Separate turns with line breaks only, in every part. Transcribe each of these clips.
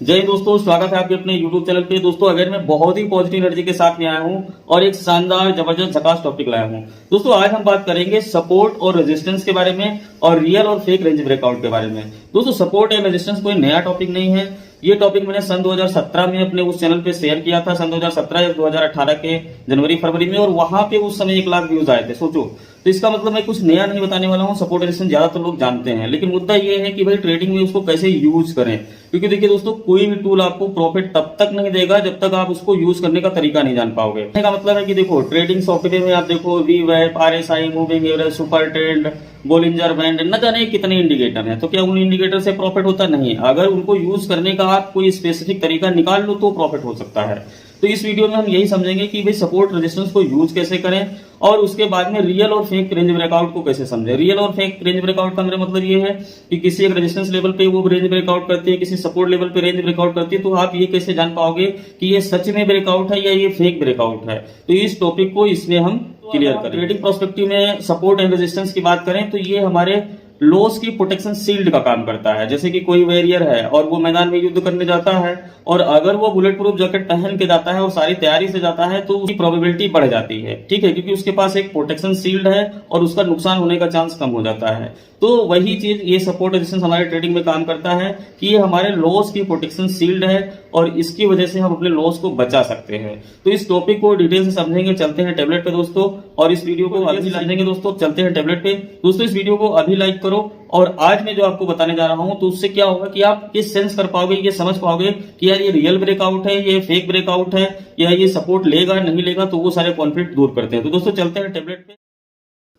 जय दोस्तों, स्वागत है आपके अपने YouTube चैनल पे। दोस्तों अगर मैं बहुत ही पॉजिटिव एनर्जी के साथ में आया हूं और एक शानदार जबरदस्त झकास टॉपिक लाया हूं। दोस्तों आज हम बात करेंगे सपोर्ट और रेजिस्टेंस के बारे में और रियल और फेक रेंज ब्रेकआउट के बारे में। दोस्तों सपोर्ट एंड रेजिस्टेंस कोई नया टॉपिक नहीं है। ये टॉपिक मैंने सन 2017 में अपने उस चैनल पे शेयर किया था, सन 2017 या 2018 के जनवरी फरवरी में, और वहां पे उस समय 1 लाख व्यूज आए थे। सोचो, तो इसका मतलब मैं कुछ नया नहीं बताने वाला हूं। सपोर्ट रेजिस्टेंस ज्यादातर लोग जानते हैं, लेकिन मुद्दा ये है कि भाई ट्रेडिंग में उसको कैसे यूज करें। क्योंकि देखिए दोस्तों, कोई भी टूल आपको प्रॉफिट तब तक नहीं देगा जब तक आप उसको यूज करने का तरीका नहीं जान पाओगे। कहने का मतलब है कि देखो, ट्रेडिंग सॉफ्टवेयर में आप देखो वीवैप, RSI, moving average, super trend, Bollinger band, न जाने कितने इंडिकेटर हैं। तो क्या उन इंडिकेटर से प्रॉफिट होता? नहीं। अगर उनको यूज करने का आप कोई स्पेसिफिक तरीका निकाल लो तो प्रॉफिट हो सकता है। तो इस वीडियो में हम यही समझेंगे कि भाई सपोर्ट रेजिस्टेंस को यूज कैसे करें, और उसके बाद में रियल और फेक रेंज ब्रेकआउट को कैसे समझें। रियल और फेक रेंज ब्रेकआउट का मेरा मतलब ये है कि किसी एक रेजिस्टेंस लेवल पे वो रेंज ब्रेकआउट करती है, किसी सपोर्ट लेवल पे रेंज ब्रेकआउट करती है, तो आप ये कैसे जान पाओगे कि ये सच में ब्रेकआउट है या ये फेक ब्रेकआउट है। तो इस टॉपिक को इसमें हम क्लियर करें। ट्रेडिंग पर्सपेक्टिव में सपोर्ट एंड रेजिस्टेंस की बात करें तो ये हमारे लॉस की प्रोटेक्शन शील्ड का काम करता है। जैसे कि कोई वॉरियर है और वो मैदान में युद्ध करने जाता है, और अगर वो बुलेट प्रूफ जैकेट पहन के जाता है और सारी तैयारी से जाता है तो उसकी प्रोबेबिलिटी बढ़ जाती है, ठीक है, क्योंकि उसके पास एक प्रोटेक्शन शील्ड है और उसका नुकसान होने का चांस कम हो जाता है। तो वही चीज ये सपोर्ट रेजिस्टेंस हमारे ट्रेडिंग में काम करता है कि ये हमारे लॉस की प्रोटेक्शन शील्ड है और इसकी वजह से हम अपने लॉस को बचा सकते हैं। तो इस टॉपिक को डिटेल से समझेंगे। चलते हैं टेबलेट पे दोस्तों, और इस वीडियो को अभी समझेंगे दोस्तों। चलते हैं टेबलेट पे दोस्तों, इस वीडियो को अभी लाइक करो। और आज मैं जो आपको बताने जा रहा हूं तो उससे क्या होगा कि आप ये सेंस कर पाओगे, ये समझ पाओगे कि यार ये रियल ब्रेकआउट है, ये फेक ब्रेकआउट है, या ये सपोर्ट लेगा नहीं लेगा। तो वो सारे कॉन्फ्लिक्ट दूर करते हैं। तो दोस्तों चलते हैं टेबलेट पे।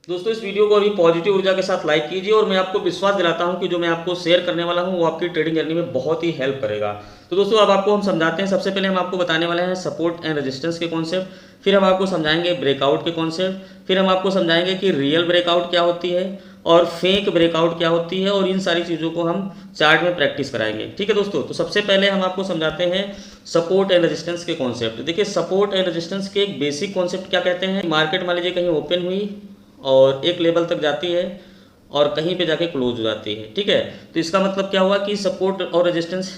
दोस्तों इस वीडियो को अभी पॉजिटिव ऊर्जा के साथ लाइक कीजिए, और मैं आपको विश्वास दिलाता हूं कि जो मैं आपको शेयर करने वाला हूं वो आपकी ट्रेडिंग जर्नी में बहुत ही हेल्प करेगा। तो दोस्तों अब आपको हम समझाते हैं। सबसे पहले हम आपको बताने वाले हैं सपोर्ट एंड रेजिस्टेंस के कॉन्सेप्ट, फिर हम आपको समझाएंगे ब्रेकआउट के कॉन्सेप्ट, फिर हम आपको समझाएंगे कि रियल ब्रेकआउट क्या होती है और फेक ब्रेकआउट क्या होती है, और इन सारी चीज़ों को हम चार्ट में प्रैक्टिस कराएंगे। ठीक है दोस्तों, तो सबसे पहले हम आपको समझाते हैं सपोर्ट एंड रेजिस्टेंस के कॉन्सेप्ट। देखिए सपोर्ट एंड रेजिस्टेंस के एक बेसिक कॉन्सेप्ट क्या कहते हैं। मार्केट मान लीजिए कहीं ओपन हुई और एक लेवल तक जाती है और कहीं पे जाके क्लोज हो जाती है, ठीक है। तो इसका मतलब क्या हुआ कि सपोर्ट और रेजिस्टेंस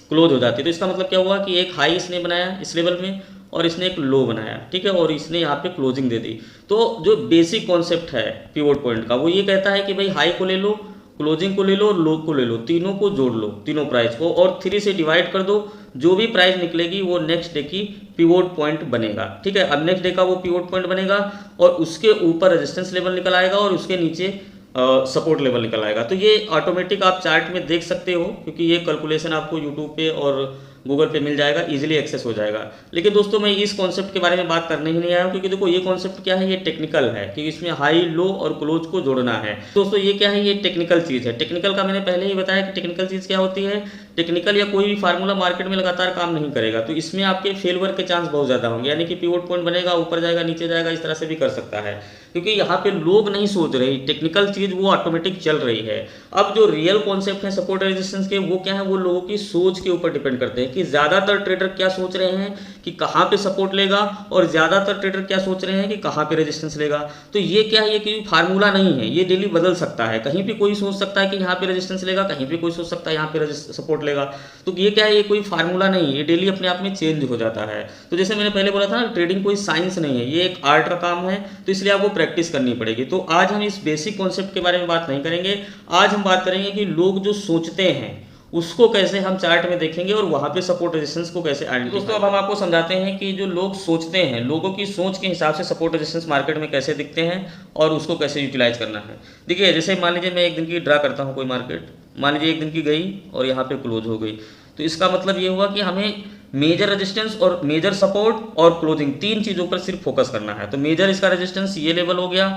क्लोज हो जाती है। तो इसका मतलब क्या हुआ कि एक हाई इसने बनाया इस लेवल में और इसने एक लो बनाया, ठीक है, और इसने यहाँ पे क्लोजिंग दे दी। तो जो बेसिक कॉन्सेप्ट है पिवोट पॉइंट का वो ये कहता है कि भाई हाई को ले लो, क्लोजिंग को ले लो, लो को ले लो, तीनों को जोड़ लो, तीनों प्राइस को, और 3 से डिवाइड कर दो। जो भी प्राइस निकलेगी वो नेक्स्ट डे की पिवोट पॉइंट बनेगा, ठीक है। अब नेक्स्ट डे का वो पिवोट पॉइंट बनेगा और उसके ऊपर रेजिस्टेंस लेवल निकल आएगा और उसके नीचे सपोर्ट लेवल निकल आएगा। तो ये ऑटोमेटिक आप चार्ट में देख सकते हो, क्योंकि ये कैलकुलेशन आपको यूट्यूब पे और गूगल पे मिल जाएगा, इजीली एक्सेस हो जाएगा। लेकिन दोस्तों मैं इस कॉन्सेप्ट के बारे में बात करने ही नहीं आया हूँ, क्योंकि देखो ये कॉन्सेप्ट क्या है, ये टेक्निकल है कि इसमें हाई लो और क्लोज को जोड़ना है। दोस्तों ये क्या है, ये टेक्निकल चीज़ है। टेक्निकल का मैंने पहले ही बताया कि टेक्निकल चीज़ क्या होती है। टेक्निकल या कोई भी फार्मूला मार्केट में लगातार काम नहीं करेगा, तो इसमें आपके फेलवर के चांस बहुत ज़्यादा होंगे। यानी कि पिवोट पॉइंट बनेगा, ऊपर जाएगा, नीचे जाएगा, इस तरह से भी कर सकता है, क्योंकि यहाँ पे लोग नहीं सोच रहे। टेक्निकल चीज़ वो ऑटोमेटिक चल रही है। अब जो रियल कॉन्सेप्ट है सपोर्ट रेजिस्टेंस के, वो क्या है, वो लोगों की सोच के ऊपर डिपेंड करते हैं कि ज़्यादातर ट्रेडर क्या सोच रहे हैं कि कहाँ पे सपोर्ट लेगा, और ज़्यादातर ट्रेडर क्या सोच रहे हैं कि कहाँ पे रेजिस्टेंस लेगा। तो ये क्या है, ये कोई फार्मूला नहीं है, ये डेली बदल सकता है। कहीं पे कोई सोच सकता है कि यहाँ पे रेजिस्टेंस लेगा, कहीं पे कोई सोच सकता है यहाँ पे सपोर्ट लेगा। तो ये क्या है, ये कोई फार्मूला नहीं है, ये डेली अपने आप में चेंज हो जाता है। तो जैसे मैंने पहले बोला था, ट्रेडिंग कोई साइंस नहीं है, ये एक आर्ट का काम है, तो इसलिए आपको प्रैक्टिस करनी पड़ेगी। तो आज हम इस बेसिक कॉन्सेप्ट के बारे में बात नहीं करेंगे। आज हम बात करेंगे कि लोग जो सोचते हैं उसको कैसे हम चार्ट में देखेंगे और वहां पे सपोर्ट रेजिस्टेंस को कैसे आइडेंटिफाई। दोस्तों अब हम आपको समझाते हैं कि जो लोग सोचते हैं, लोगों की सोच के हिसाब से सपोर्ट रेजिस्टेंस मार्केट में कैसे दिखते हैं और उसको कैसे यूटिलाइज करना है। देखिए जैसे मान लीजिए मैं एक दिन की ड्रा करता हूँ कोई मार्केट, मान लीजिए एक दिन की गई और यहाँ पे क्लोज हो गई। तो इसका मतलब ये हुआ कि हमें मेजर रेजिस्टेंस और मेजर सपोर्ट और क्लोजिंग 3 चीज़ों पर सिर्फ फोकस करना है। तो मेजर इसका रेजिस्टेंस ये लेवल हो गया,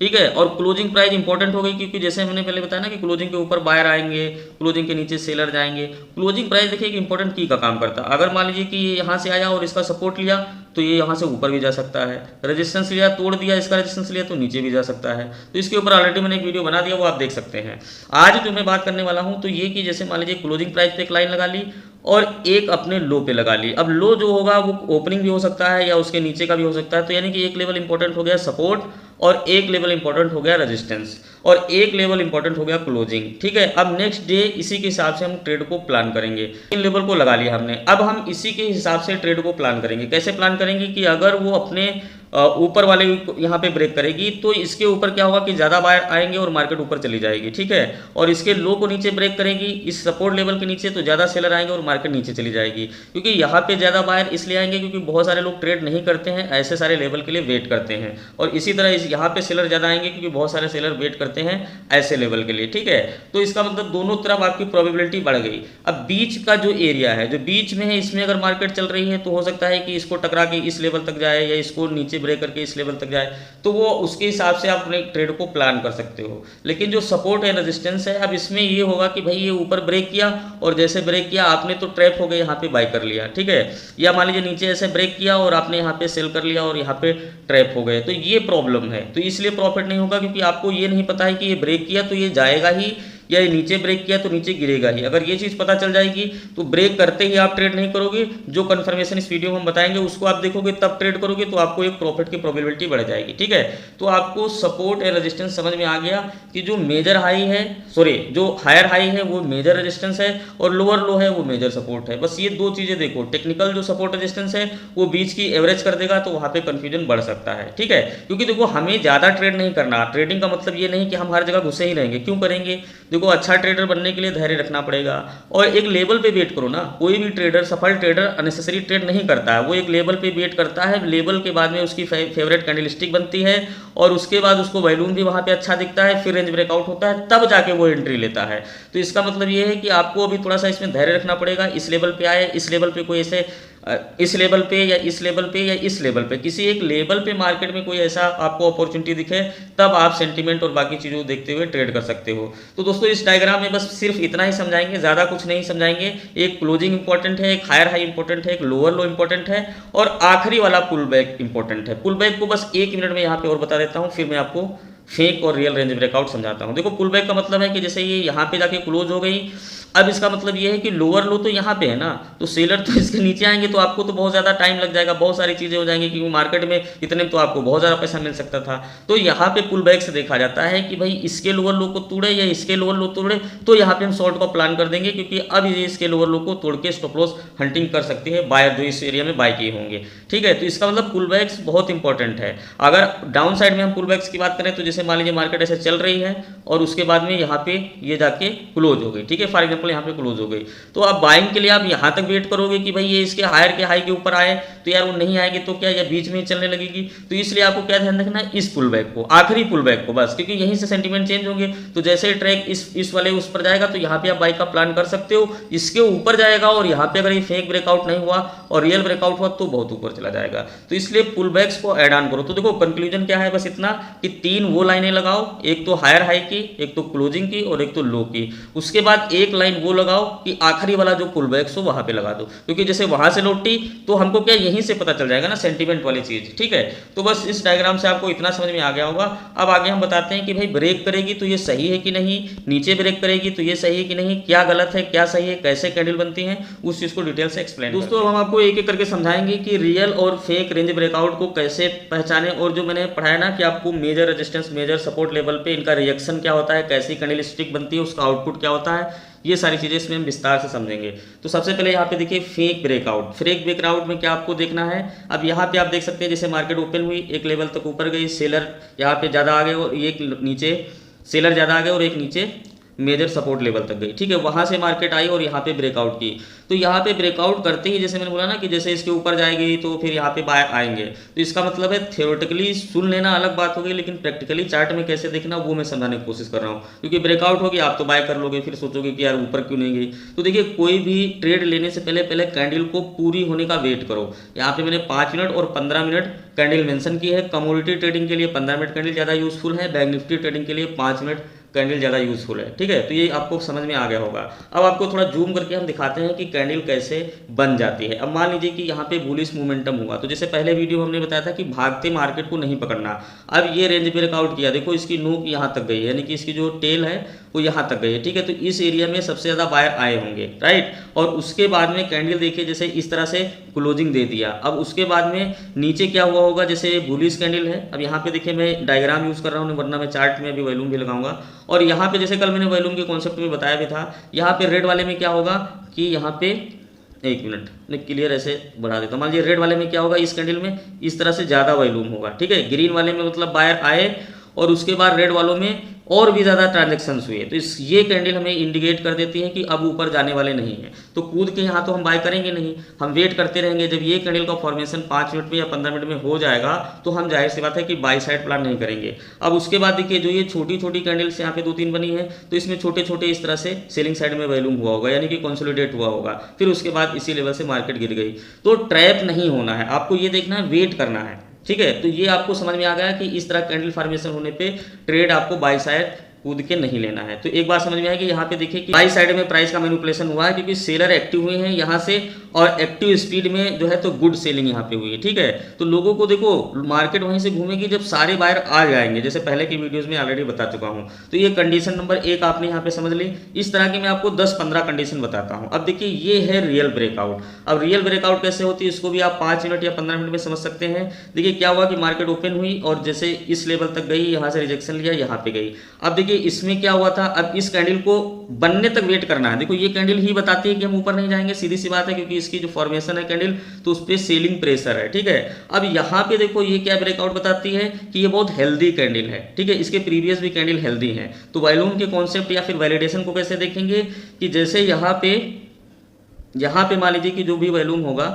ठीक है, और क्लोजिंग प्राइस इंपॉर्टेंट हो गई, क्योंकि जैसे मैंने पहले बताया ना कि क्लोजिंग के ऊपर बायर आएंगे, क्लोजिंग के नीचे सेलर जाएंगे। क्लोजिंग प्राइस देखिए एक इंपॉर्टेंट की का काम करता है। अगर मान लीजिए कि ये यहाँ से आया और इसका सपोर्ट लिया तो ये यहाँ से ऊपर भी जा सकता है, रेजिस्टेंस लिया तोड़ दिया, इसका रेजिस्टेंस लिया तो नीचे भी जा सकता है। तो इसके ऊपर ऑलरेडी मैंने एक वीडियो बना दिया, वो आप देख सकते हैं। आज जो मैं बात करने वाला हूँ तो ये कि जैसे मान लीजिए क्लोजिंग प्राइस पे एक लाइन लगा ली और एक अपने लो पे लगा ली। अब लो जो होगा वो ओपनिंग भी हो सकता है या उसके नीचे का भी हो सकता है। तो यानी कि एक लेवल इंपॉर्टेंट हो गया सपोर्ट और एक लेवल इंपॉर्टेंट हो गया रेजिस्टेंस, और एक लेवल इंपॉर्टेंट हो गया क्लोजिंग। ठीक है, अब नेक्स्ट डे इसी के हिसाब से हम ट्रेड को प्लान करेंगे। इन लेवल को लगा लिया हमने, अब हम इसी के हिसाब से ट्रेड को प्लान करेंगे। कैसे प्लान करेंगे कि अगर वो अपने ऊपर वाले यहाँ पे ब्रेक करेगी तो इसके ऊपर क्या होगा कि ज़्यादा बायर आएंगे और मार्केट ऊपर चली जाएगी। ठीक है, और इसके लो को नीचे ब्रेक करेगी इस सपोर्ट लेवल के नीचे तो ज़्यादा सेलर आएंगे और मार्केट नीचे चली जाएगी। क्योंकि यहाँ पे ज़्यादा बायर इसलिए आएंगे क्योंकि बहुत सारे लोग ट्रेड नहीं करते हैं, ऐसे सारे लेवल के लिए वेट करते हैं, और इसी तरह यहाँ पे सेलर ज़्यादा आएंगे क्योंकि बहुत सारे सेलर वेट करते हैं ऐसे लेवल के लिए। ठीक है, तो इसका मतलब दोनों तरफ आपकी प्रोबेबिलिटी बढ़ गई। अब बीच का जो एरिया है, जो बीच में है, इसमें अगर मार्केट चल रही है तो हो सकता है कि इसको टकरा के इस लेवल तक जाए या इसको नीचे ब्रेक करके इस लेवल तक जाए, तो वो उसके हिसाब से आप अपने ट्रेड को प्लान कर सकते हो। लेकिन जो सपोर्ट है, रेजिस्टेंस है, अब इसमें ये होगा कि भाई ये ऊपर ब्रेक किया और जैसे ब्रेक किया आपने तो ट्रैप हो गए, यहाँ पे बाय कर लिया। ठीक है, या मान लीजिए नीचे ऐसे ब्रेक किया और आपने यहाँ पे सेल कर लिया और यहाँ पे ट्रैप हो गए, तो ये प्रॉब्लम है। तो इसलिए प्रॉफिट नहीं होगा क्योंकि आपको ये नहीं पता है कि ये ब्रेक किया तो ये जाएगा ही या ये नीचे ब्रेक किया तो नीचे गिरेगा ही। अगर ये चीज़ पता चल जाएगी तो ब्रेक करते ही आप ट्रेड नहीं करोगे, जो कंफर्मेशन इस वीडियो में हम बताएंगे उसको आप देखोगे तब ट्रेड करोगे, तो आपको एक प्रॉफिट की प्रोबेबिलिटी बढ़ जाएगी। ठीक है, तो आपको सपोर्ट एंड रेजिस्टेंस समझ में आ गया कि जो मेजर हाई है, सॉरी जो हायर हाई है वो मेजर रेजिस्टेंस है और लोअर लो है वो मेजर सपोर्ट है। बस ये दो चीज़ें देखो, टेक्निकल जो सपोर्ट रेजिस्टेंस है वो बीच की एवरेज कर देगा तो वहाँ पे कंफ्यूजन बढ़ सकता है। ठीक है, क्योंकि देखो हमें ज़्यादा ट्रेड नहीं करना। ट्रेडिंग का मतलब ये नहीं कि हम हर जगह घुसे ही रहेंगे, क्यों करेंगे? देखो अच्छा ट्रेडर बनने के लिए धैर्य रखना पड़ेगा और एक लेवल पे वेट करो ना। कोई भी ट्रेडर, सफल ट्रेडर अननेसेसरी ट्रेड नहीं करता है, वो एक लेवल पे वेट करता है। लेवल के बाद में उसकी फेवरेट कैंडलस्टिक बनती है और उसके बाद उसको वैल्यूम भी वहाँ पे अच्छा दिखता है, फिर रेंज ब्रेकआउट होता है, तब जाके वो एंट्री लेता है। तो इसका मतलब ये है कि आपको अभी थोड़ा सा इसमें धैर्य रखना पड़ेगा। इस लेवल पे आए, इस लेवल पे कोई ऐसे इस लेवल पे या इस लेवल पे या इस लेवल पे, किसी एक लेवल पे मार्केट में कोई ऐसा आपको अपॉर्चुनिटी दिखे, तब आप सेंटीमेंट और बाकी चीज़ों को देखते हुए ट्रेड कर सकते हो। तो दोस्तों इस डायग्राम में बस सिर्फ इतना ही समझाएंगे, ज़्यादा कुछ नहीं समझाएंगे। एक क्लोजिंग इंपॉर्टेंट है, एक हायर हाई इंपॉर्टेंट है, एक लोअर लो इंपॉर्टेंट है और आखिरी वाला पुल बैक इंपॉर्टेंट है। पुल बैक को बस 1 मिनट में यहाँ पे और बता देता हूँ, फिर मैं आपको फेक और रियल रेंज ब्रेकआउट समझाता हूँ। देखो पुल बैक का मतलब है कि जैसे ये यहाँ पे जाके क्लोज हो गई, अब इसका मतलब ये है कि लोअर लो तो यहाँ पे है ना, तो सेलर तो इसके नीचे आएंगे तो आपको तो बहुत ज़्यादा टाइम लग जाएगा, बहुत सारी चीज़ें हो जाएंगी क्योंकि मार्केट में इतने में तो आपको बहुत ज़्यादा पैसा मिल सकता था। तो यहाँ पे पुल बैक से देखा जाता है कि भाई इसके लोअर लो को तोड़े या इसके लोअर लो तोड़े, तो यहाँ पे हम शॉर्ट का प्लान कर देंगे क्योंकि अब ये इसके लोअर लो को तोड़ के स्टॉप लॉस हंटिंग कर सकती है बायर जो इस एरिया में बाय किए होंगे। ठीक है, तो इसका मतलब पुल बैक्स बहुत इंपॉर्टेंट है। अगर डाउन साइड में हम पुल बैक्स की बात करें तो जैसे मान लीजिए मार्केट ऐसे चल रही है और उसके बाद में यहाँ पे ये जाके क्लोज हो गई। ठीक है, फॉर एग्जाम्पल यहाँ पे क्लोज हो गई, तो अब बाइंग के लिए आप यहां तक वेट करोगे कि भाई ये इसके हायर के हाई के ऊपर आए, तो यार वो नहीं आएगी तो क्या, या बीच में ही चलने लगेगी। तो इसलिए आपको क्या ध्यान रखना है, इस पुल बैक को, आखिरी पुल बैक को बस, क्योंकि यहीं से सेंटीमेंट चेंज होंगे। तो जैसे ट्रैक इस वाले उस पर जाएगा तो यहाँ पे आप बाइक का प्लान कर सकते हो, इसके ऊपर जाएगा और यहाँ पे अगर ये फेक ब्रेकआउट नहीं हुआ और रियल ब्रेकआउट हुआ तो बहुत ऊपर चला जाएगा। तो इसलिए पुल बैक्स को ऐड ऑन करो। तो देखो कंक्लूजन क्या है, बस इतना कि 3 वो लाइनें लगाओ, एक तो हायर हाई की, एक तो क्लोजिंग की और एक तो लो की। उसके बाद एक लाइन वो लगाओ कि आखिरी वाला जो पुल बैक्स हो वहां पे लगा दो, क्योंकि जैसे वहां से लौटी तो हमको क्या यहीं से पता चल जाएगा ना, सेंटीमेंट वाली चीज। ठीक है, तो बस इस डायग्राम से आपको इतना समझ में आ गया होगा। अब आगे हम बताते हैं कि भाई ब्रेक करेगी तो ये सही है कि नहीं, नीचे ब्रेक करेगी तो ये सही है कि नहीं, क्या गलत है क्या सही है, कैसे कैंडल बनती है, उस चीज को डिटेल से एक्सप्लेन। दोस्तों अब हम आपको एक एक करके समझाएंगे कि रियल और फेक रेंज ब्रेकआउट को कैसे पहचाने, और जो मैंने पढ़ाया ना कि आपको major resistance, major support level पे इनका रिएक्शन क्या होता है, कैसी कैंडल स्टिक बनती है, उसका आउटपुट क्या होता है, ये सारी चीज़ें इसमें हम विस्तार से समझेंगे। तो सबसे पहले यहाँ पे देखिए फेक ब्रेकआउट। फेक ब्रेकआउट में क्या आपको देखना है, अब यहाँ पे आप देख सकते हैं जैसे मार्केट ओपन हुई, एक लेवल तक ऊपर गई, सेलर यहाँ पे ज़्यादा आ गए और एक नीचे सेलर ज़्यादा आ गए और एक नीचे मेजर सपोर्ट लेवल तक गई। ठीक है, वहां से मार्केट आई और यहाँ पे ब्रेकआउट की। तो यहाँ पे ब्रेकआउट करते ही जैसे मैंने बोला ना कि जैसे इसके ऊपर जाएगी तो फिर यहाँ पे बाय आएंगे, तो इसका मतलब है थ्योरेटिकली सुन लेना अलग बात होगी, लेकिन प्रैक्टिकली चार्ट में कैसे देखना वो मैं समझाने की कोशिश कर रहा हूँ। क्योंकि ब्रेकआउट होगी आप तो बाय कर लोगे, फिर सोचोगे कि यार ऊपर क्यों नहीं गई। तो देखिए कोई भी ट्रेड लेने से पहले पहले कैंडल को पूरी होने का वेट करो। यहाँ पे मैंने 5 मिनट और 15 मिनट कैंडल मेंशन की है। कमोडिटी ट्रेडिंग के लिए 15 मिनट कैंडल ज़्यादा यूजफुल है, बैंक निफ्टी ट्रेडिंग के लिए 5 मिनट कैंडल ज़्यादा यूजफुल है। ठीक है, तो ये आपको समझ में आ गया होगा। अब आपको थोड़ा जूम करके हम दिखाते हैं कि कैंडल कैसे बन जाती है। अब मान लीजिए कि यहाँ पे बुलिश मोमेंटम हुआ, तो जैसे पहले वीडियो में हमने बताया था कि भागते मार्केट को नहीं पकड़ना। अब ये रेंज ब्रेकआउट किया, देखो इसकी नोक यहाँ तक गई, यानी कि इसकी जो टेल है वो यहाँ तक गई है, ठीक है। तो इस एरिया में सबसे ज़्यादा बायर आए होंगे, राइट। और उसके बाद में कैंडल देखिए जैसे इस तरह से क्लोजिंग दे दिया। अब उसके बाद में नीचे क्या हुआ होगा, जैसे बुलिश कैंडल है। अब यहाँ पे देखिए मैं डायग्राम यूज़ कर रहा हूँ, वरना मैं चार्ट में अभी वॉल्यूम भी लगाऊंगा। और यहाँ पे जैसे कल मैंने वॉल्यूम के कॉन्सेप्ट में बताया भी था, यहाँ पे रेड वाले में क्या होगा कि यहाँ पे एक मिनट मैं क्लियर ऐसे बढ़ा देता हूँ। मान लीजिए रेड वाले में क्या होगा, इस कैंडल में इस तरह से ज़्यादा वॉल्यूम होगा, ठीक है। ग्रीन वाले में मतलब बायर आए और उसके बाद रेड वालों में और भी ज़्यादा ट्रांजैक्शंस हुए। तो इस ये कैंडल हमें इंडिकेट कर देती है कि अब ऊपर जाने वाले नहीं है। तो कूद के यहाँ तो हम बाय करेंगे नहीं, हम वेट करते रहेंगे। जब ये कैंडल का फॉर्मेशन 5 मिनट में या 15 मिनट में हो जाएगा तो हम जाहिर सी बात है कि बाय साइड प्लान नहीं करेंगे। अब उसके बाद देखिए जो ये छोटी छोटी कैंडल्स यहाँ पे 2-3 बनी है, तो इसमें छोटे छोटे इस तरह से सेलिंग साइड में वॉल्यूम हुआ होगा, यानी कि कंसोलिडेट हुआ होगा। फिर उसके बाद इसी लेवल से मार्केट गिर गई। तो ट्रैप नहीं होना है, आपको ये देखना है, वेट करना है, ठीक है। तो ये आपको समझ में आ गया कि इस तरह कैंडल फॉर्मेशन होने पे ट्रेड आपको बाय साइड कूद के नहीं लेना है। तो एक बात समझ में आएगी, यहाँ पे देखिए कि बाई साइड में प्राइस का मैनिपुलेशन हुआ है क्योंकि सेलर एक्टिव हुए हैं यहाँ से, और एक्टिव स्पीड में जो है तो गुड सेलिंग यहाँ पे हुई है, ठीक है। तो लोगों को देखो मार्केट वहीं से घूमेगी जब सारे बायर आ जाएंगे, जैसे पहले की वीडियोस में ऑलरेडी बता चुका हूँ। तो ये कंडीशन नंबर 1 आपने यहाँ पे समझ ली। इस तरह की मैं आपको 10-15 कंडीशन बताता हूँ। अब देखिए ये है रियल ब्रेकआउट। अब रियल ब्रेकआउट कैसे होती है इसको भी आप 5 मिनट या 15 मिनट में समझ सकते हैं। देखिए क्या हुआ कि मार्केट ओपन हुई और जैसे इस लेवल तक गई, यहाँ से रिजेक्शन लिया, यहाँ पे गई। अब देखिए इसमें क्या हुआ था, अब इस कैंडल को बनने तक वेट करना है। देखो ये कैंडल ही बताती है कि हम ऊपर नहीं जाएंगे, सीधी सी बात है, क्योंकि इसकी जो फॉर्मेशन है कैंडल तो उस पर सेलिंग प्रेशर है, ठीक है। अब यहाँ पे देखो ये क्या ब्रेकआउट बताती है कि ये बहुत हेल्दी कैंडल है, ठीक है। इसके प्रीवियस भी कैंडल हेल्दी है। तो वॉल्यूम के कॉन्सेप्ट या फिर वैलिडेशन को कैसे देखेंगे कि जैसे यहाँ पे मान लीजिए कि जो भी वॉल्यूम होगा,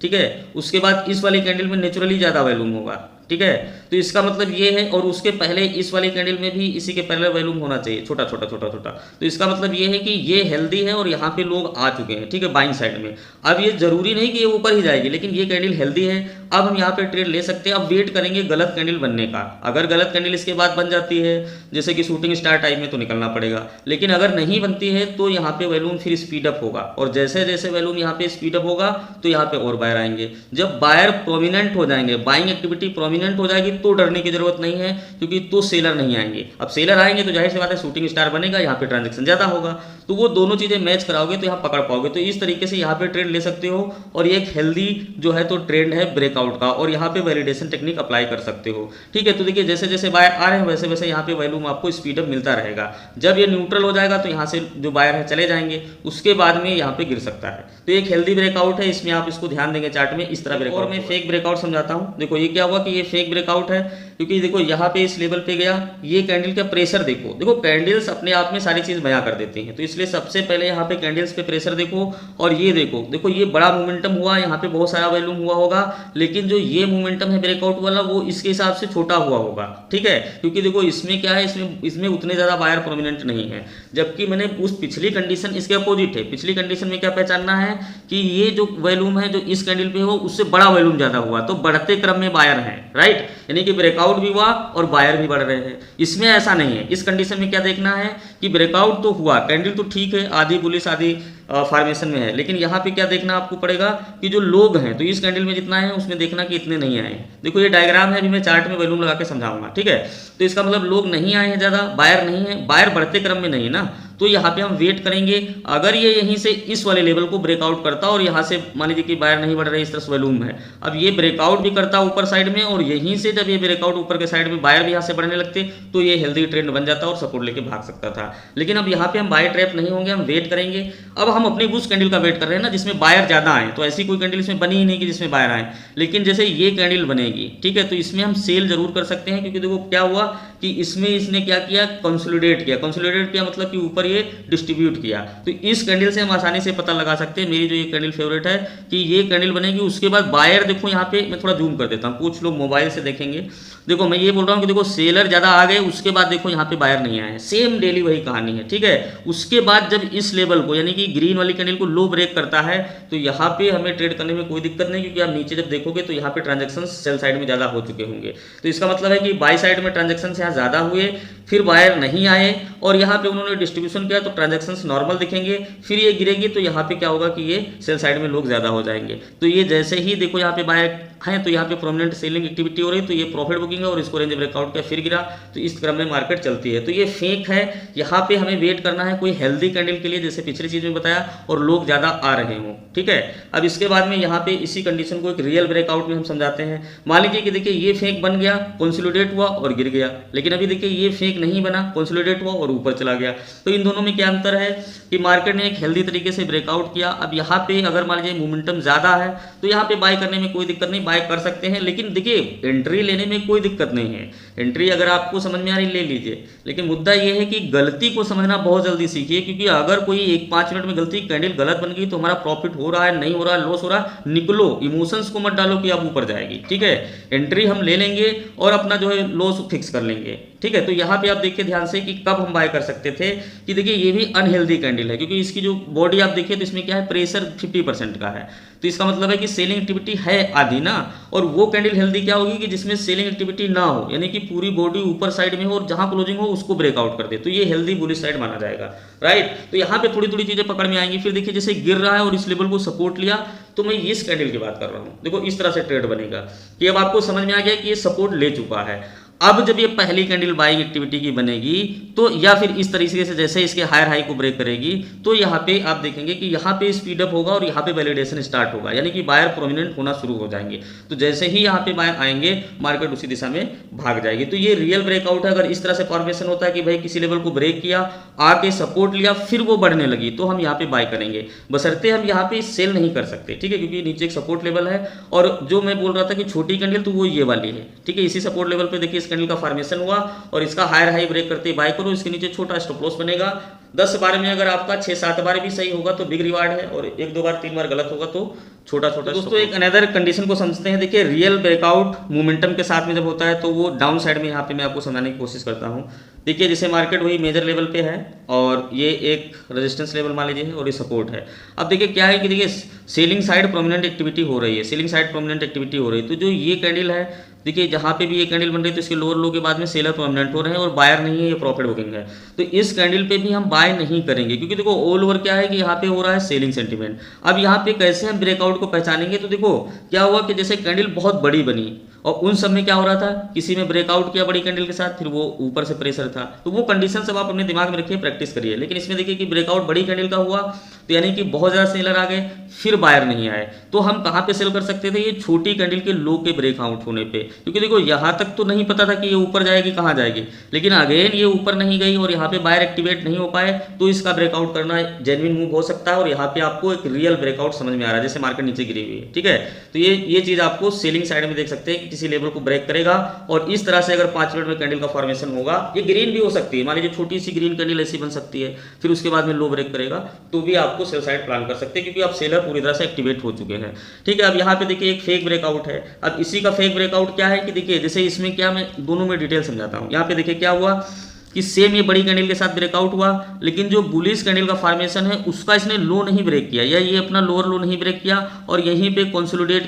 ठीक है, उसके बाद इस वाली कैंडल में नेचुरली ज्यादा वॉल्यूम होगा, ठीक है। तो इसका मतलब ये है, और उसके पहले इस वाली कैंडल में भी इसी के पहले वॉल्यूम होना चाहिए, छोटा छोटा छोटा छोटा। तो इसका मतलब ये है कि ये हेल्दी है और यहाँ पे लोग आ चुके हैं, ठीक है, बाइंग साइड में। अब ये जरूरी नहीं कि ये ऊपर ही जाएगी, लेकिन ये कैंडल हेल्दी है। अब हम यहाँ पे ट्रेड ले सकते हैं। अब वेट करेंगे गलत कैंडल बनने का। अगर गलत कैंडल इसके बाद बन जाती है जैसे कि शूटिंग स्टार टाइप में, तो निकलना पड़ेगा। लेकिन अगर नहीं बनती है तो यहाँ पे वॉल्यूम फिर स्पीड अप होगा, और जैसे जैसे वॉल्यूम यहाँ पे स्पीड अप होगा तो यहाँ पे और बायर आएंगे। जब बायर प्रोमिनेंट हो जाएंगे, बाइंग एक्टिविटी प्रोमिनेंट हो जाएगी, तो डरने की जरूरत नहीं है, क्योंकि तो सेलर नहीं आएंगे। अब सेलर आएंगे तो जाहिर सी बात है शूटिंग स्टार बनेगा, यहाँ पे ट्रांजैक्शन ज्यादा होगा। तो वो दोनों चीजें मैच कराओगे तो यहाँ पकड़ पाओगे। तो इस तरीके से यहाँ पे ट्रेड ले सकते हो, और ये एक हेल्दी जो है तो ट्रेंड है ब्रेकआउट का, और यहाँ पे वैलिडेशन टेक्निक अप्लाई कर सकते हो, ठीक है। तो देखिए जैसे जैसे बायर आ रहे हैं वैसे वैसे यहाँ पे वॉल्यूम आपको स्पीड अप मिलता रहेगा। जब ये न्यूट्रल हो जाएगा तो यहाँ से जो बायर है चले जाएंगे, उसके बाद में यहाँ पे गिर सकता है। तो एक हेल्दी ब्रेकआउट है, इसमें आप इसको ध्यान देंगे चार्ट में इस तरह ब्रेकआउट। और मैं फेक ब्रेकआउट समझाता हूँ। देखो ये क्या हुआ कि ये फेक ब्रेकआउट है, क्योंकि देखो यहाँ पे इस लेवल पे गया, ये कैंडल का प्रेशर देखो। देखो कैंडल्स अपने आप में सारी चीज बयां कर देती हैं, तो इसलिए सबसे पहले यहाँ पे कैंडल्स पे प्रेशर देखो। और ये देखो ये बड़ा मोमेंटम हुआ, यहाँ पे बहुत सारा वॉल्यूम हुआ होगा, लेकिन जो ये मोमेंटम है ब्रेकआउट वाला वो इसके हिसाब से छोटा हुआ होगा, ठीक है। क्योंकि देखो इसमें क्या है, इसमें उतने ज्यादा बायर प्रोमिनेंट नहीं है। जबकि मैंने उस पिछली कंडीशन इसके अपोजिट है। पिछली कंडीशन में क्या पहचानना है कि ये जो वॉल्यूम है जो इस कैंडल पे हो उससे बड़ा वॉल्यूम ज्यादा हुआ, तो बढ़ते क्रम में बायर है, राइट। यानी कि ब्रेकआउट भी हुआ और बायर भी बढ़ रहे हैं। इसमें ऐसा नहीं है। इस कंडीशन में क्या देखना है कि ब्रेकआउट तो हुआ, कैंडल तो ठीक है, आधी बुलिश आधी फॉर्मेशन में है, लेकिन यहाँ पे क्या देखना आपको पड़ेगा कि जो लोग हैं, तो इस कैंडल में जितना है उसमें देखना कि इतने नहीं आए। देखो ये डायग्राम है, अभी मैं चार्ट में वॉल्यूम लगा के समझाऊंगा, ठीक है। तो इसका मतलब लोग नहीं आए हैं ज्यादा, बायर नहीं है, बायर बढ़ते क्रम में नहीं है ना। तो यहाँ पे हम वेट करेंगे। अगर ये यहीं से इस वाले लेवल को ब्रेकआउट करता और यहाँ से मान लीजिए कि बायर नहीं बढ़ रहे, इस तरह से वॉल्यूम है, अब ये ब्रेकआउट भी करता ऊपर साइड में, और यहीं से जब ये ब्रेकआउट ऊपर के साइड में बायर भी यहाँ से बढ़ने लगते, तो ये हेल्दी ट्रेंड बन जाता और सपोर्ट लेके भाग सकता था। लेकिन अब यहाँ पे हम बाय ट्रैप नहीं होंगे, हम वेट करेंगे। अब हम अपनी उस कैंडल का वेट कर रहे हैं ना जिसमें बायर ज्यादा आए। तो ऐसी कोई कैंडल इसमें बनी ही नहीं कि जिसमें बायर आए, लेकिन जैसे ये कैंडल बनेगी, ठीक है, तो इसमें हम सेल जरूर कर सकते हैं। क्योंकि देखो क्या हुआ कि इसमें इसने क्या किया, कंसोलिडेट किया। कंसोलिडेट किया मतलब कि ऊपर ये डिस्ट्रीब्यूट किया। तो इस कैंडल से हम आसानी से पता लगा सकते हैं, मेरी जो ये कैंडल फेवरेट है, कि ये कैंडल बनेगी। उसके बाद बायर देखो यहाँ पे मैं थोड़ा जूम कर देता हूँ, कुछ लोग मोबाइल से देखेंगे। देखो मैं ये बोल रहा हूँ कि देखो सेलर ज्यादा आ गए, उसके बाद देखो यहाँ पे बायर नहीं आए। सेम डेली वही कहानी है, ठीक है। उसके बाद जब इस लेवल को यानी कि ग्रीन वाली कैंडल को लो ब्रेक करता है, तो यहाँ पे हमें ट्रेड करने में कोई दिक्कत नहीं, क्योंकि आप नीचे जब देखोगे तो यहाँ पे ट्रांजेक्शन सेल साइड में ज्यादा हो चुके होंगे। तो इसका मतलब है कि बाय साइड में ट्रांजेक्शन यहाँ ज्यादा हुए, फिर बायर नहीं आए, और यहाँ पे उन्होंने डिस्ट्रीब्यूशन किया तो ट्रांजेक्शन नॉर्मल दिखेंगे। फिर ये गिरेगी तो यहाँ पे क्या होगा कि ये सेल साइड में लोग ज्यादा हो जाएंगे। तो ये जैसे ही देखो यहाँ पे बायर है तो यहाँ पे प्रोमिनेंट सेलिंग एक्टिविटी हो रही, तो ये प्रॉफिट बुकिंग बुकिंग है और इसको रेंज ब्रेकआउट किया फिर गिरा, तो इस क्रम में मार्केट चलती है। तो ये फेक है, यहाँ पे हमें वेट करना है कोई हेल्दी कैंडल के लिए, जैसे पिछली चीज में बताया, और लोग ज्यादा आ रहे हों। ठीक है, अब इसके बाद में यहाँ पे इसी कंडीशन को एक रियल ब्रेकआउट में हम समझाते हैं। मान लीजिए कि देखिए ये फेक बन गया, कंसोलिडेट हुआ और गिर गया, लेकिन अभी देखिए ये फेक नहीं बना, कंसोलिडेट हुआ और ऊपर चला गया। तो इन दोनों में क्या अंतर है कि मार्केट ने एक हेल्दी तरीके से ब्रेकआउट किया। अब यहाँ पे अगर मान लीजिए मोमेंटम ज्यादा है तो यहाँ पे बाय करने में कोई दिक्कत नहीं, बाय कर सकते हैं, लेकिन देखिए एंट्री लेने में कोई दिक्कत नहीं है। एंट्री अगर आपको समझ में आ रही ले लीजिए, लेकिन मुद्दा यह है कि गलती को समझना बहुत जल्दी सीखिए, क्योंकि अगर कोई 1-5 मिनट में गलती कैंडल गलत बन गई तो हमारा प्रॉफिट हो रहा है, नहीं हो रहा है, लॉस हो रहा है, निकलो, इमोशंस को मत डालो कि अब ऊपर जाएगी। ठीक है, एंट्री हम ले लेंगे और अपना जो है लॉस फिक्स कर लेंगे। ठीक है, तो यहाँ पे आप देखिए ध्यान से कि कब हम बाय कर सकते थे, कि देखिए ये भी अनहेल्दी कैंडल है, क्योंकि इसकी जो बॉडी आप देखिए तो इसमें क्या है, प्रेशर 50% का है, तो इसका मतलब है कि सेलिंग एक्टिविटी है आधी ना। और वो कैंडल हेल्दी क्या होगी कि जिसमें सेलिंग एक्टिविटी ना हो, यानी कि पूरी बॉडी ऊपर साइड में हो और जहां क्लोजिंग हो उसको ब्रेकआउट कर दे, तो ये हेल्दी बुलिश साइड माना जाएगा। राइट, तो यहाँ पे थोड़ी थोड़ी चीजें पकड़ में आएंगी। फिर देखिए जैसे गिर रहा है और इस लेवल को सपोर्ट लिया, तो मैं इस कैंडल की बात कर रहा हूँ। देखो इस तरह से ट्रेड बनेगा कि अब आपको समझ में आ गया कि ये सपोर्ट ले चुका है। अब जब ये पहली कैंडल बाइंग एक्टिविटी की बनेगी, तो या फिर इस तरीके से जैसे इसके हायर हाई को ब्रेक करेगी, तो यहाँ पे आप देखेंगे कि यहाँ पे स्पीड अप होगा और यहाँ पे वैलिडेशन स्टार्ट होगा, यानी कि बायर प्रोमिनेंट होना शुरू हो जाएंगे। तो जैसे ही यहाँ पे बायर आएंगे मार्केट उसी दिशा में भाग जाएगी। तो ये रियल ब्रेकआउट है। अगर इस तरह से फॉर्मेशन होता है कि भाई किसी लेवल को ब्रेक किया, आके सपोर्ट लिया, फिर वो बढ़ने लगी, तो हम यहाँ पे बाय करेंगे, बशर्ते हम यहाँ पे सेल नहीं कर सकते। ठीक है, क्योंकि नीचे एक सपोर्ट लेवल है, और जो मैं बोल रहा था कि छोटी कैंडल, तो वो ये वाली है। ठीक है, इसी सपोर्ट लेवल पे देखिए इस कैंडल का फॉर्मेशन हुआ और इसका हायर हाई ब्रेक करते बाय करो, इसके नीचे छोटा स्टॉप लॉस बनेगा। 10 बार में अगर आपका 6-7 बार भी सही होगा तो बिग रिवार्ड है, और 1-2 बार 3 बार गलत होगा तो छोटा छोटा। दोस्तों एक अनदर कंडीशन को समझते हैं। देखिए रियल ब्रेकआउट मोमेंटम के साथ में जब होता है तो वो डाउन साइड में, यहाँ पे मैं आपको समझाने की कोशिश करता हूँ। देखिए जैसे मार्केट वही मेजर लेवल पे है और ये एक रेजिस्टेंस लेवल मान लीजिए और ये सपोर्ट है। अब देखिए क्या है कि देखिए सेलिंग साइड प्रोमिनेंट एक्टिविटी हो रही है, सेलिंग साइड प्रोमिनेंट एक्टिविटी हो रही है। तो जो ये कैंडल है, देखिए जहाँ पे भी ये कैंडल बन रही है तो इसके लोअर लो के बाद में सेलर प्रोमिनेंट हो रहे हैं और बायर नहीं है, ये प्रॉफिट बुकिंग है। तो इस कैंडल पे भी हम बाय नहीं करेंगे, क्योंकि देखो ऑल ओवर क्या है कि यहाँ पे हो रहा है सेलिंग सेंटीमेंट। अब यहाँ पे कैसे हम ब्रेकआउट को पहचानेंगे, तो देखो क्या हुआ कि जैसे कैंडल बहुत बड़ी बनी और उन सब में क्या हो रहा था, किसी में ब्रेकआउट किया बड़ी कैंडल के साथ, फिर वो ऊपर से प्रेशर था, तो वो कंडीशन सब आप अपने दिमाग में रखिए, प्रैक्टिस करिए। लेकिन इसमें देखिए कि ब्रेकआउट बड़ी कैंडल का हुआ, तो यानी कि बहुत ज़्यादा सेलर आ गए, फिर बायर नहीं आए, तो हम कहाँ पे सेल कर सकते थे, ये छोटी कैंडल के लो के ब्रेकआउट होने पे। क्योंकि देखो यहाँ तक तो नहीं पता था कि ये ऊपर जाएगी कहाँ जाएगी, लेकिन अगेन ये ऊपर नहीं गई और यहाँ पे बायर एक्टिवेट नहीं हो पाए, तो इसका ब्रेकआउट करना जेन्युइन मूव हो सकता है। और यहाँ पे आपको एक रियल ब्रेकआउट समझ में आ रहा है, जैसे मार्केट नीचे गिरी हुई है। ठीक है, तो ये चीज आपको सेलिंग साइड में देख सकते हैं कि किसी लेवल को ब्रेक करेगा और इस तरह से अगर 5 मिनट में कैंडल का फॉर्मेशन होगा, ये ग्रीन भी हो सकती है, मान लीजिए छोटी सी ग्रीन कैंडल ऐसी बन सकती है, फिर उसके बाद में लो ब्रेक करेगा, तो भी आपको सेल साइड प्लान कर सकते हैं, क्योंकि आप सेलर पूरी तरह से एक्टिवेट हो चुके हैं। ठीक है, अब यहाँ पे देखिए एक फेक ब्रेकआउट है। अब इसी का फेक ब्रेकआउट क्या है कि देखिए जैसे इसमें क्या, मैं दोनों में डिटेल समझाता हूँ। यहाँ पे देखिए क्या हुआ कि सेम ये बड़ी कैंडल के साथ ब्रेकआउट हुआ, लेकिन जो बुलिश कैंडल का फॉर्मेशन है उसका इसने लो नहीं ब्रेक किया, या ये अपना लोअर लो नहीं ब्रेक किया और यहीं पे कंसोलिडेट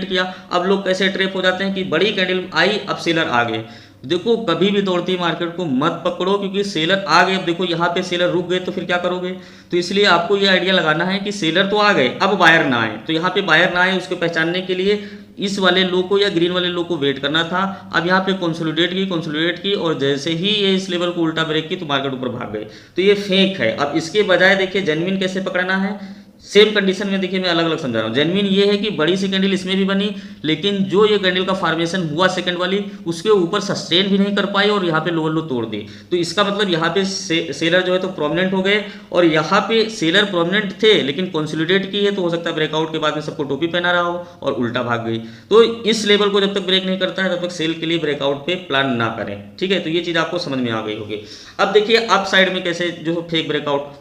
किया। अब लोग कैसे ट्रैप हो जाते हैं कि बड़ी कैंडल आई, अब सेलर आ गए। देखो कभी भी दौड़ती मार्केट को मत पकड़ो, क्योंकि सेलर आ गए। अब देखो यहाँ पे सेलर रुक गए तो फिर क्या करोगे, तो इसलिए आपको ये आइडिया लगाना है कि सेलर तो आ गए, अब बायर ना आए। तो यहाँ पे बायर ना आए उसको पहचानने के लिए इस वाले लो को या ग्रीन वाले लो को वेट करना था। अब यहाँ पे कंसोलिडेट की और जैसे ही ये इस लेवल को उल्टा ब्रेक की तो मार्केट ऊपर भाग गई। तो ये फेक है। अब इसके बजाय देखिए जेन्युइन कैसे पकड़ना है, सेम कंडीशन में देखिए मैं अलग अलग समझा रहा हूँ। जेन्युइन ये है कि बड़ी सी कैंडल इसमें भी बनी, लेकिन जो ये कैंडल का फॉर्मेशन हुआ सेकंड वाली, उसके ऊपर सस्टेन भी नहीं कर पाई और यहाँ पे लोअर लो तोड़ दी। तो इसका मतलब यहाँ पे सेलर जो है तो प्रोमिनेंट हो गए, और यहाँ पे सेलर प्रोमिनेंट थे लेकिन कंसोलिडेट की है, तो हो सकता है ब्रेकआउट के बाद में सबको टोपी पहना रहा हो और उल्टा भाग गई। तो इस लेवल को जब तक ब्रेक नहीं करता है तब तक सेल के लिए ब्रेकआउट पे प्लान ना करें। ठीक है, तो ये चीज आपको समझ में आ गई होगी। अब देखिए अप साइड में कैसे जो फेक ब्रेकआउट,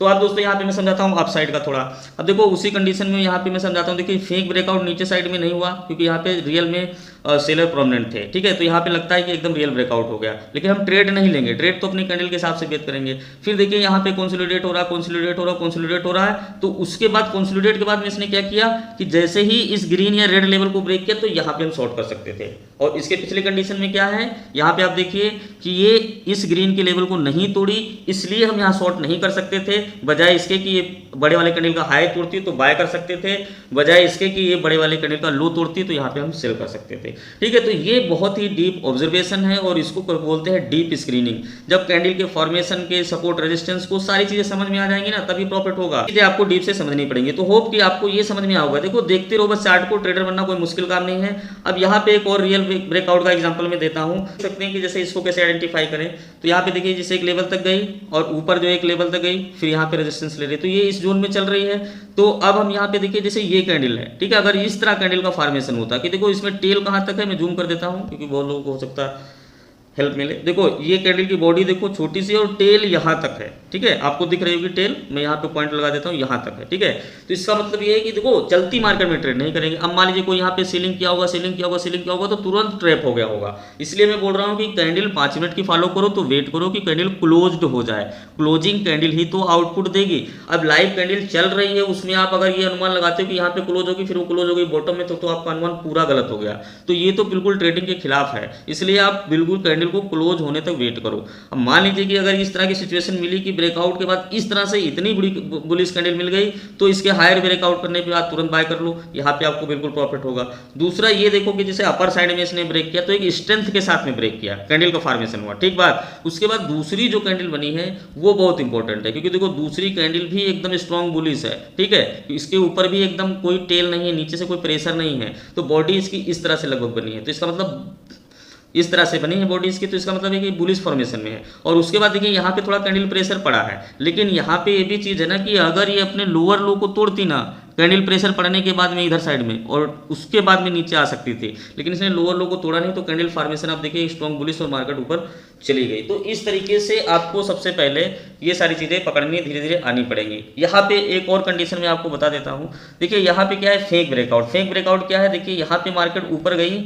तो आप दोस्तों यहाँ पे मैं समझाता हूँ अप साइड का थोड़ा। अब देखो उसी कंडीशन में यहाँ पे मैं समझाता हूँ। देखिए फेक ब्रेकआउट नीचे साइड में नहीं हुआ, क्योंकि यहाँ पे रियल में सेलर प्रोमिनेंट थे। ठीक है, तो यहाँ पे लगता है कि एकदम रियल ब्रेकआउट हो गया, लेकिन हम ट्रेड नहीं लेंगे, ट्रेड तो अपनी कैंडल के हिसाब से बेच करेंगे। फिर देखिए यहाँ पे कंसोलिडेट हो रहा है, तो उसके बाद कंसोलिडेट के बाद में इसने क्या किया कि जैसे ही इस ग्रीन या रेड लेवल को ब्रेक किया, तो यहाँ पे हम शॉर्ट कर सकते थे। और इसके पिछले कंडीशन में क्या है, यहाँ पे आप देखिए कि ये इस ग्रीन के लेवल को नहीं तोड़ी, इसलिए हम यहाँ शॉर्ट नहीं कर सकते थे। बजाय इसके कि ये बड़े वाले कैंडल का हाई तोड़ती तो बाय कर सकते थे, बजाय इसके कि ये बड़े वाले कैंडल का लो तोड़ती तो यहाँ पे हम सेल कर सकते थे। ठीक है, तो ये बहुत ही डीप ऑब्जर्वेशन है और इसको बोलते हैं डीप स्क्रीनिंग। जब कैंडल के फॉर्मेशन के सपोर्ट रेजिस्टेंस को सारी चीजें समझ में आ जाएंगी ना, तभी प्रॉफिट होगा। चीजें आपको डीप से समझनी पड़ेंगी। तो होप कि आपको ये समझ में आएगा। देखो देखते रहो बस चार्ट को, ट्रेडर बनना कोई मुश्किल काम नहीं है। अब यहाँ पे एक और रियल ब्रेकआउट का एग्जांपल मैं देता हूँ, सकते हैं कि जैसे इसको कैसे आइडेंटिफाई करें। तो यहाँ पे देखिए जैसे एक लेवल तक गई और ऊपर जो एक लेवल तक गई, फिर यहाँ पे रेजिस्टेंस ले रही है, तो ये इस जोन में चल रही है। तो अब हम यहाँ पे देखिए जैसे ये कैंडल है, ठीक है, अगर इस तरह कैंडल का फॉर्मेशन होता कि देखो इसमें टेल कहाँ तक है, मैं जूम कर देता हूँ क्योंकि बहुत लोगों को हो सकता है हेल्प मिले। देखो ये कैंडल की बॉडी देखो छोटी सी और टेल यहाँ तक है, ठीक है, आपको दिख रही होगी टेल, मैं यहाँ पे पॉइंट लगा देता हूँ, यहाँ तक है, ठीक है। तो इसका मतलब ये है कि देखो चलती मार्केट में ट्रेड नहीं करेंगे। अब मान लीजिए कोई यहाँ पे सेलिंग किया होगा, सेलिंग किया होगा, सेलिंग किया होगा, तो तुरंत ट्रैप हो गया होगा। इसलिए मैं बोल रहा हूँ कि कैंडल 5 मिनट की फॉलो करो, तो वेट करो कि कैंडल क्लोज्ड हो जाए। क्लोजिंग कैंडल ही तो आउटपुट देगी। अब लाइव कैंडल चल रही है, उसमें आप अगर ये अनुमान लगाते हो कि यहाँ पे क्लोज होगी, फिर वो क्लोज होगी बॉटम में, तो आपका अनुमान पूरा गलत हो गया। तो ये तो बिल्कुल ट्रेडिंग के खिलाफ है। इसलिए आप बिल्कुल कैंडल को क्लोज होने तक वेट करो। अब मान लीजिए कि अगर इस तरह की सिचुएशन मिली कि ब्रेकआउट के बाद इस तरह से इतनी बड़ी बुलिश कैंडल मिल गई, तो इसके हायर ब्रेकआउट करने के बाद तुरंत बाय कर लो, यहाँ पे आपको बिल्कुल प्रॉफिट होगा। दूसरा ये देखो कि जैसे अपर साइड में इसने ब्रेक किया, तो एक स्ट्रेंथ के साथ में ब्रेक किया, कैंडल का फॉर्मेशन हुआ, ठीक बात। उसके बाद दूसरी जो कैंडल बनी है वो बहुत इंपॉर्टेंट है, क्योंकि देखो दूसरी कैंडल भी एकदम स्ट्रॉन्ग बुलिश है, ठीक है, इसके ऊपर भी एकदम कोई टेल नहीं है, नीचे से कोई प्रेशर नहीं है, तो बॉडी इसकी इस तरह से लगभग बनी है। तो इसका मतलब इस तरह से बनी है बॉडी इसकी, तो इसका मतलब है कि बुलिश फॉर्मेशन में है। और उसके बाद देखिए यहाँ पे थोड़ा कैंडल प्रेशर पड़ा है, लेकिन यहाँ पे ये भी चीज़ है ना कि अगर ये अपने लोअर लो को तोड़ती ना, कैंडल प्रेशर पड़ने के बाद में इधर साइड में, और उसके बाद में नीचे आ सकती थी, लेकिन इसने लोअर लो को तोड़ा नहीं, तो कैंडल फॉर्मेशन आप देखिए स्ट्रॉन्ग बुलिश और मार्केट ऊपर चली गई। तो इस तरीके से आपको सबसे पहले ये सारी चीज़ें पकड़नी धीरे धीरे आनी पड़ेंगी। यहाँ पे एक और कंडीशन मैं आपको बता देता हूँ। देखिए यहाँ पे क्या है, फेक ब्रेकआउट। फेक ब्रेकआउट क्या है, देखिए यहाँ पे मार्केट ऊपर गई,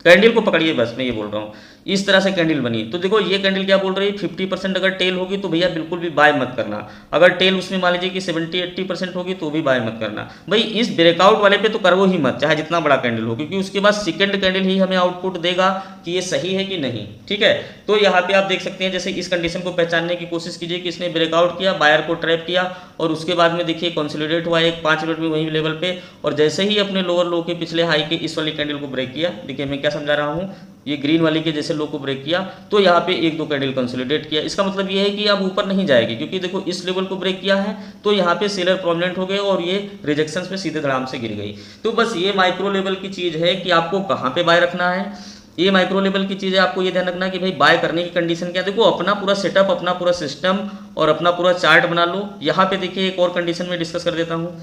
कैंडल को पकड़िए बस, मैं ये बोल रहा हूँ, इस तरह से कैंडल बनी। तो देखो ये कैंडल क्या बोल रही है, 50% अगर टेल होगी तो भैया बिल्कुल भी बाय मत करना। अगर टेल उसमें मान लीजिए कि 70-80% होगी तो भी बाय मत करना। भाई इस ब्रेकआउट वाले पे तो करो ही मत, चाहे जितना बड़ा कैंडल हो, क्योंकि उसके बाद सेकंड कैंडल ही हमें आउटपुट देगा कि ये सही है कि नहीं, ठीक है। तो यहाँ पे आप देख सकते हैं, जैसे इस कंडीशन को पहचानने की कोशिश कीजिए कि इसने ब्रेकआउट किया, बायर को ट्रैप किया, और उसके बाद में देखिए कंसोलिडेट हुआ एक 5 मिनट में वही लेवल पे, और जैसे ही अपने लोअर लो के पिछले हाई के इस वाली कैंडल को ब्रेक किया, देखिए मैं क्या समझा रहा हूँ, ये ग्रीन वाली के जैसे लो को ब्रेक किया, तो यहाँ पे 1-2 कैंडल कंसोलिडेट किया। इसका मतलब ये है कि अब ऊपर नहीं जाएगी, क्योंकि देखो इस लेवल को ब्रेक किया है, तो यहाँ पे सेलर प्रोमिनेंट हो गए और ये रिजेक्शंस में सीधे धड़ाम से गिर गई। तो बस ये माइक्रो लेवल की चीज़ है कि आपको कहाँ पे बाय रखना है। ये माइक्रो लेवल की चीज़ है, आपको ये ध्यान रखना है कि भाई बाय करने की कंडीशन क्या है। देखो अपना पूरा सेटअप, अपना पूरा सिस्टम और अपना पूरा चार्ट बना लो। यहाँ पे देखिए एक और कंडीशन में डिस्कस कर देता हूँ।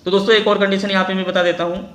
तो दोस्तों एक और कंडीशन यहाँ पे मैं बता देता हूँ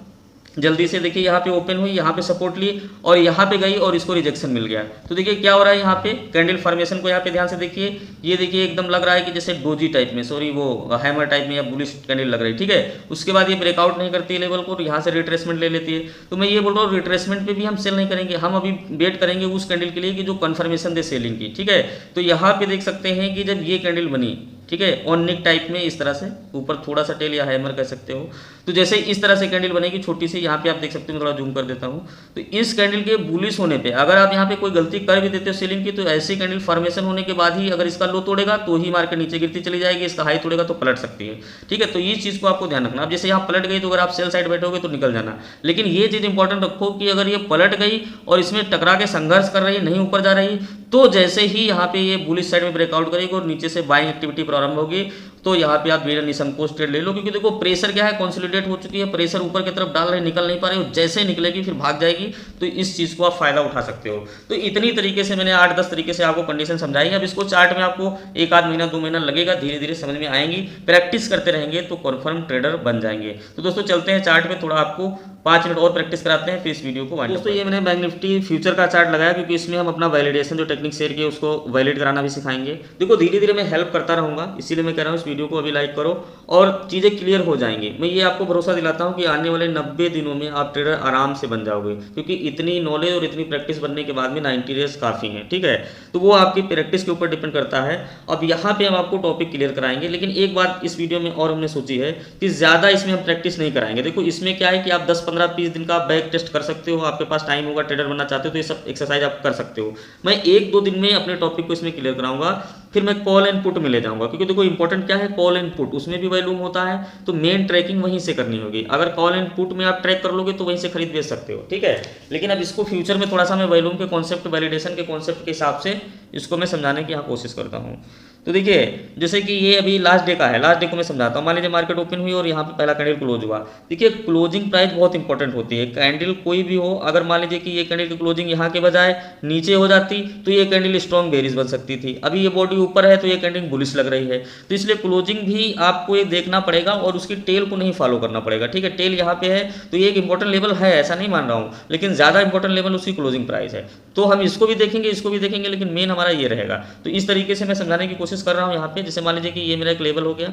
जल्दी से। देखिए यहाँ पे ओपन हुई, यहाँ पे सपोर्ट ली और यहाँ पे गई और इसको रिजेक्शन मिल गया। तो देखिए क्या हो रहा है यहाँ पे, कैंडल फॉर्मेशन को यहाँ पे ध्यान से देखिए। ये देखिए एकदम लग रहा है कि जैसे डोजी टाइप में, सॉरी वो हैमर टाइप में या बुलिश कैंडल लग रही है, ठीक है। उसके बाद ये ब्रेकआउट नहीं करती है लेवल को, यहाँ से रिट्रेसमेंट ले लेती है। तो मैं ये बोल रहा हूँ रिट्रेसमेंट पे भी हम सेल नहीं करेंगे, हम अभी वेट करेंगे उस कैंडल के लिए कि जो कन्फर्मेशन दे सेलिंग की, ठीक है। तो यहाँ पे देख सकते हैं कि जब ये कैंडल बनी, ठीक है, ऑन निक टाइप में इस तरह से ऊपर थोड़ा सा टेल या हैमर कह सकते हो, तो जैसे इस तरह से कैंडल बनेगी छोटी सी, यहाँ पे आप देख सकते हो, मैं थोड़ा जूम कर देता हूँ। तो इस कैंडल के बुलिश होने पे अगर आप यहाँ पे कोई गलती कर भी देते हो सेलिंग की, तो ऐसी कैंडल फॉर्मेशन होने के बाद ही अगर इसका लो तोड़ेगा तो ही मार्केट नीचे गिरती चली जाएगी, इसका हाई तोड़ेगा तो पलट सकती है, ठीक है। तो इस चीज़ को आपको ध्यान रखना। अब जैसे यहाँ पलट गई तो अगर आप सेल साइड बैठोगे तो निकल जाना, लेकिन ये चीज़ इंपॉर्टेंट रखो कि अगर ये पलट गई और इसमें टकरा के संघर्ष कर रही है, नहीं ऊपर जा रही, तो जैसे ही यहाँ पे ये बुलिश साइड में ब्रेकआउट करेगी और नीचे से बाइंग एक्टिविटी प्रारंभ होगी, तो यहाँ पे आप बिना निसंकोच ट्रेड ले लो। क्योंकि देखो प्रेशर क्या है, कंसोलिडेट हो चुकी है, प्रेशर ऊपर की तरफ डाल रहे, निकल नहीं पा रहे हो, जैसे निकलेगी फिर भाग जाएगी। तो इस चीज़ को आप फायदा उठा सकते हो। तो इतनी तरीके से मैंने 8-10 तरीके से आपको कंडीशन समझाई है। अब इसको चार्ट में आपको 1-आध महीना 2 महीना लगेगा, धीरे धीरे समझ में आएंगी। प्रैक्टिस करते रहेंगे तो कन्फर्म ट्रेडर बन जाएंगे। तो दोस्तों चलते हैं चार्ट में, थोड़ा आपको 5 मिनट और प्रैक्टिस कराते हैं, फिर इस वीडियो को। दोस्तों ये मैंने बैंक निफ्टी फ्यूचर का चार्ट लगाया, क्योंकि इसमें हम अपना वैलिडेशन जो टेक्निक शेयर किए उसको वैलिड कराना भी सिखाएंगे। देखो धीरे धीरे मैं हेल्प करता रहूँगा, इसीलिए मैं कह रहा हूँ इस वीडियो को अभी लाइक करो और चीज़ें क्लियर हो जाएंगी। मैं ये आपको भरोसा दिलाता हूँ कि आने वाले 90 दिनों में आप ट्रेडर आराम से बन जाओगे, क्योंकि इतनी नॉलेज और इतनी प्रैक्टिस बनने के बाद में 90 डेज काफ़ी हैं, ठीक है। तो वो आपकी प्रैक्टिस के ऊपर डिपेंड करता है। अब यहाँ पे हम आपको टॉपिक क्लियर कराएंगे, लेकिन एक बात इस वीडियो में और हमने सोची है कि ज़्यादा इसमें हम प्रैक्टिस नहीं कराएंगे। देखो इसमें क्या है कि आप 10-15-20 दिन का बैक टेस्ट कर सकते हो, आपके पास टाइम होगा, ट्रेडर बनना चाहते हो तो ये सब एक्सरसाइज आप कर सकते हो। मैं 1-2 दिन में अपने टॉपिक को इसमें क्लियर कराऊंगा, फिर मैं कॉल एंड पुट में ले जाऊंगा। क्योंकि देखो इंपॉर्टेंट क्या है, है कॉल एंड पुट, उसमें भी वॉल्यूम होता है, तो मेन ट्रैकिंग वहीं से करनी होगी। अगर कॉल एंड पुट में आप ट्रैक कर लोगे तो वहीं से खरीद बेच सकते हो, ठीक है। लेकिन अब इसको फ्यूचर में थोड़ा सा मैं वॉल्यूम के कॉन्सेप्ट, वैलिडेशन के कॉन्सेप्ट के हिसाब से इसको मैं समझाने की यहाँ कोशिश करता हूँ। तो देखिए जैसे कि ये अभी लास्ट डे का है, लास्ट डे को मैं समझाता हूँ। मान लीजिए मार्केट ओपन हुई और यहाँ पे पहला कैंडल क्लोज हुआ। देखिए क्लोजिंग प्राइस बहुत इंपॉर्टेंट होती है, कैंडल कोई भी हो, अगर मान लीजिए कि ये कैंडल की क्लोजिंग यहाँ के बजाय नीचे हो जाती तो ये कैंडल स्ट्रॉन्ग बेरिश बन सकती थी। अभी ये बॉडी ऊपर है तो ये कैंडल बुलिश लग रही है, तो इसलिए क्लोजिंग भी आपको ये देखना पड़ेगा और उसकी टेल को नहीं फॉलो करना पड़ेगा, ठीक है। टेल यहाँ पे है तो ये एक इंपॉर्टेंट लेवल है, ऐसा नहीं मान रहा हूँ, लेकिन ज़्यादा इंपॉर्टेंट लेवल उसकी क्लोजिंग प्राइस है। तो हम इसको भी देखेंगे, इसको भी देखेंगे, लेकिन मेन हमारा ये रहेगा। तो इस तरीके से मैं समझाने की कोशिश कर रहा हूँ यहाँ पे। जैसे मान लीजिए कि ये मेरा एक लेवल हो गया,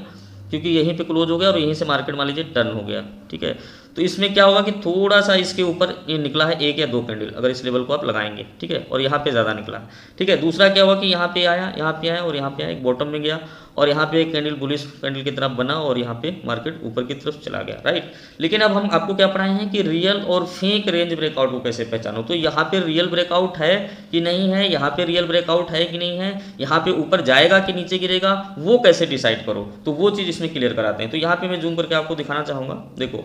क्योंकि यहीं पे क्लोज हो गया और यहीं से मार्केट मान लीजिए टर्न हो गया, ठीक है। तो इसमें क्या होगा कि थोड़ा सा इसके ऊपर ये निकला है 1 या 2 कैंडल, अगर इस लेवल को आप लगाएंगे, ठीक है, और यहाँ पे ज़्यादा निकला, ठीक है। दूसरा क्या हुआ कि यहाँ पे आया, यहाँ पे आया और यहाँ पे आया, एक बॉटम में गया और यहाँ पे एक कैंडल बुलिश कैंडल की तरफ बना और यहाँ पे मार्केट ऊपर की तरफ चला गया, राइट। लेकिन अब हम आपको क्या पढ़ाए हैं कि रियल और फेक रेंज ब्रेकआउट को कैसे पहचानो। तो यहाँ पे रियल ब्रेकआउट है कि नहीं है, यहाँ पे रियल ब्रेकआउट है कि नहीं है, यहाँ पे ऊपर जाएगा कि नीचे गिरेगा, वो कैसे डिसाइड करो, तो वो चीज़ इसमें क्लियर कराते हैं। तो यहाँ पे मैं जूम करके आपको दिखाना चाहूँगा, देखो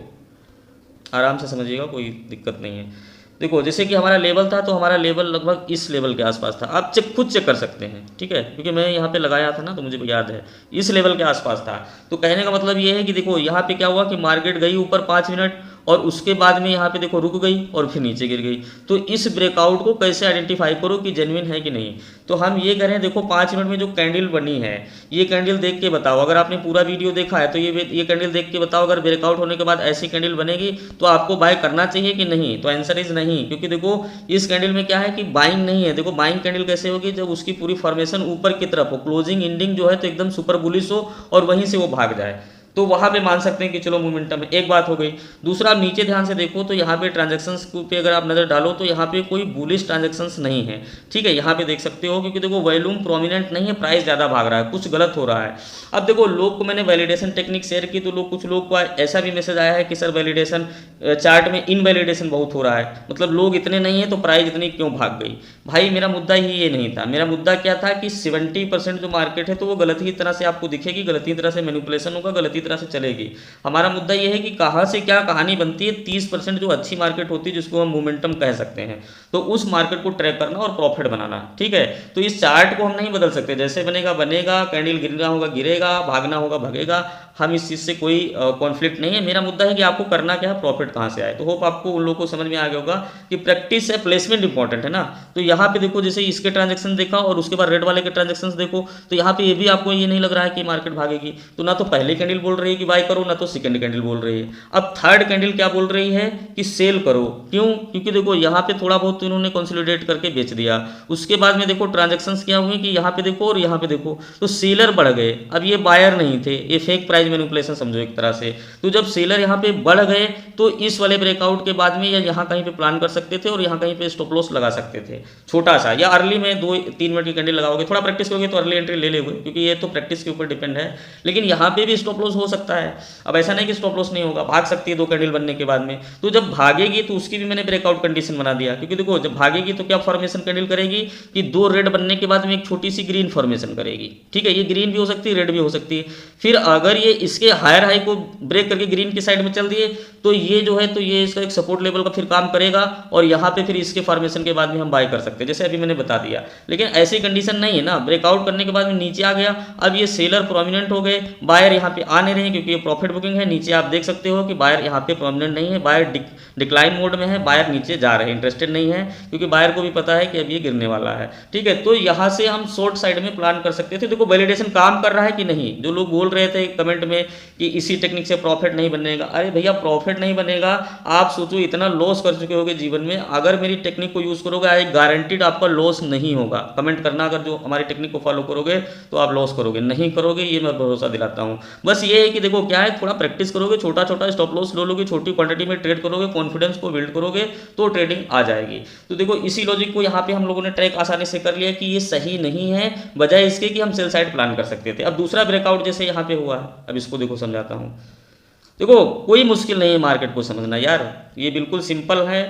आराम से समझिएगा, कोई दिक्कत नहीं है। देखो जैसे कि हमारा लेवल था, तो हमारा लेवल लगभग इस लेवल के आसपास था, आप खुद चेक कर सकते हैं, ठीक है, क्योंकि मैं यहाँ पे लगाया था ना तो मुझे याद है इस लेवल के आसपास था। तो कहने का मतलब ये है कि देखो यहाँ पे क्या हुआ कि मार्केट गई ऊपर 5 मिनट और उसके बाद में यहाँ पे देखो रुक गई और फिर नीचे गिर गई। तो इस ब्रेकआउट को कैसे आइडेंटिफाई करो कि जेन्युइन है कि नहीं। तो हम ये करें, देखो 5 मिनट में जो कैंडल बनी है, ये कैंडल देख के बताओ, अगर आपने पूरा वीडियो देखा है तो ये कैंडल देख के बताओ, अगर ब्रेकआउट होने के बाद ऐसी कैंडल बनेगी तो आपको बाय करना चाहिए कि नहीं। तो आंसर इज नहीं, क्योंकि देखो इस कैंडल में क्या है कि बाइंग नहीं है। देखो बाइंग कैंडल कैसे होगी, जब उसकी पूरी फॉर्मेशन ऊपर की तरफ हो, क्लोजिंग एंडिंग जो है तो एकदम सुपर बुलिश हो और वहीं से वो भाग जाए, तो वहां पे मान सकते हैं कि चलो मोमेंटम है। एक बात हो गई। दूसरा, आप नीचे ध्यान से देखो तो यहाँ पे ट्रांजैक्शंस पे अगर आप नजर डालो तो यहाँ पे कोई बुलिश ट्रांजैक्शंस नहीं है, ठीक है, यहाँ पे देख सकते हो, क्योंकि देखो वॉल्यूम प्रोमिनेंट नहीं है, प्राइस ज़्यादा भाग रहा है, कुछ गलत हो रहा है। अब देखो लोग को मैंने वैलिडेशन टेक्निक शेयर की तो कुछ लोग को ऐसा भी मैसेज आया है कि सर वैलिडेशन चार्ट में इनवैलिडेशन बहुत हो रहा है, मतलब लोग इतने नहीं है तो प्राइस इतनी क्यों भाग गई। भाई मेरा मुद्दा ही ये नहीं था, मेरा मुद्दा क्या था कि 70% जो मार्केट है तो वो गलत ही तरह से आपको दिखेगी, गलत ही तरह से मैनिपुलेशन होगा, गलत ही तरह से चलेगी। हमारा मुद्दा यह है कि कहाँ से क्या कहानी बनती है। 30% जो अच्छी मार्केट होती है, जिसको हम मोमेंटम कह सकते हैं, तो उस मार्केट को ट्रैक करना और प्रॉफिट बनाना, ठीक है। तो इस चार्ट को हम नहीं बदल सकते, जैसे बनेगा बनेगा, कैंडल गिरना होगा गिरेगा, भागना होगा भागेगा, हम इस चीज़ से कोई कॉन्फ्लिक्ट नहीं है। मेरा मुद्दा है कि आपको करना क्या है, प्रॉफिट कहाँ से आए। तो होप आपको उन लोगों को समझ में आ गया होगा कि प्रैक्टिस है, प्लेसमेंट इंपॉर्टेंट है ना। तो यहाँ पे देखो जैसे इसके ट्रांजेक्शन देखा और उसके बाद रेड वाले के ट्रांजेक्शन देखो, तो यहाँ पे ये भी आपको ये नहीं लग रहा है कि मार्केट भागेगी। तो ना तो पहले कैंडल बोल रही है कि बाय करो, ना तो सेकंड कैंडल बोल रही है। अब थर्ड कैंडल क्या बोल रही है कि सेल करो। क्यों? क्योंकि देखो यहाँ पे थोड़ा बहुत तो इन्होंने कंसोलिडेट करके बेच दिया, उसके बाद में देखो ट्रांजेक्शंस क्या हुए कि यहाँ पे देखो और यहाँ पे देखो, तो सेलर बढ़ गए। अब ये बायर नहीं थे, ये फेक प्राइस मैनिपुलेशन समझो एक तरह से। तो जब सेलर यहाँ पे बढ़ गए तो इस वाले ब्रेकआउट के बाद में या यहाँ कहीं पे प्लान कर सकते थे और यहाँ कहीं पे स्टॉप लॉस लगा सकते थे छोटा सा, या अर्ली में 2-3 मिनट की कैंडल लगाओगे, थोड़ा प्रैक्टिस करोगे तो अर्ली एंट्री ले लोगे, क्योंकि ये तो प्रैक्टिस के ऊपर डिपेंड है। लेकिन यहाँ पे भी स्टॉप लॉस हो सकता है। अब ऐसा नहीं कि स्टॉप लॉस नहीं होगा, भाग सकती है 2 कैंडल बनने के बाद में। तो जब भागेगी तो उसकी भी मैंने ब्रेकआउट कंडीशन बना दिया, क्योंकि देखो जब भागेगी तो क्या फॉर्मेशन कैंडल करेगी कि 2 रेड बनने के बाद में एक छोटी सी ग्रीन फॉर्मेशन करेगी, ठीक है। ये ग्रीन भी हो सकती है, रेड भी हो सकती है। फिर अगर ये इसके हायर हाई को ब्रेक करके ग्रीन की साइड में चल दिए तो ये जो है तो ये इसका एक सपोर्ट लेवल का फिर काम करेगा और यहाँ पे फिर इसके फॉर्मेशन के बाद में हम बाय कर सकते हैं, जैसे अभी मैंने बता दिया। लेकिन ऐसी कंडीशन नहीं है ना, ब्रेकआउट करने के बाद में नीचे आ गया, अब ये सेलर प्रोमिनेंट हो गए, बायर यहाँ पे आ नहीं रहे क्योंकि ये प्रॉफिट बुकिंग है। नीचे आप देख सकते हो कि बायर यहाँ पे प्रोमिनेंट नहीं है, बायर डिक्लाइन मोड में है, बायर नीचे जा रहे हैं, इंटरेस्टेड नहीं है, क्योंकि बायर को भी पता है कि अब ये गिरने वाला है, ठीक है। तो यहाँ से हम शॉर्ट साइड में प्लान कर सकते थे। देखो वैलिडेशन काम कर रहा है कि नहीं। जो लोग बोल रहे थे कमेंट में कि इसी टेक्निक से प्रॉफिट नहीं बनेगा, अरे भैया प्रॉफिट नहीं बनेगा। आप सोचो इतना लॉस कर चुके होगे जीवन में, अगर मेरी टेक्निक को यूज करोगे आई गारंटीड आपका लॉस नहीं होगा। कमेंट करना अगर जो हमारी टेक्निक को फॉलो करोगे तो आप लॉस करोगे, नहीं करोगे ये मैं भरोसा दिलाता हूँ। बस ये है कि देखो क्या है, थोड़ा प्रैक्टिस करोगे, छोटा छोटा स्टॉप लॉस लो लोगे, छोटी क्वांटिटी में ट्रेड करोगे, कॉन्फिडेंस को बिल्ड करोगे तो ट्रेडिंग आ जाएगी। तो देखो इसी लॉजिक को यहाँ पे हम लोगों ने ट्रैक आसानी से कर लिया कि ये सही नहीं है, बजाय इसके कि हम सेल साइड प्लान कर सकते थे। अब दूसरा ब्रेकआउट जैसे यहाँ पे हुआ है, अब इसको देखो समझाता हूँ। देखो कोई मुश्किल नहीं है मार्केट को समझना यार, ये बिल्कुल सिंपल है।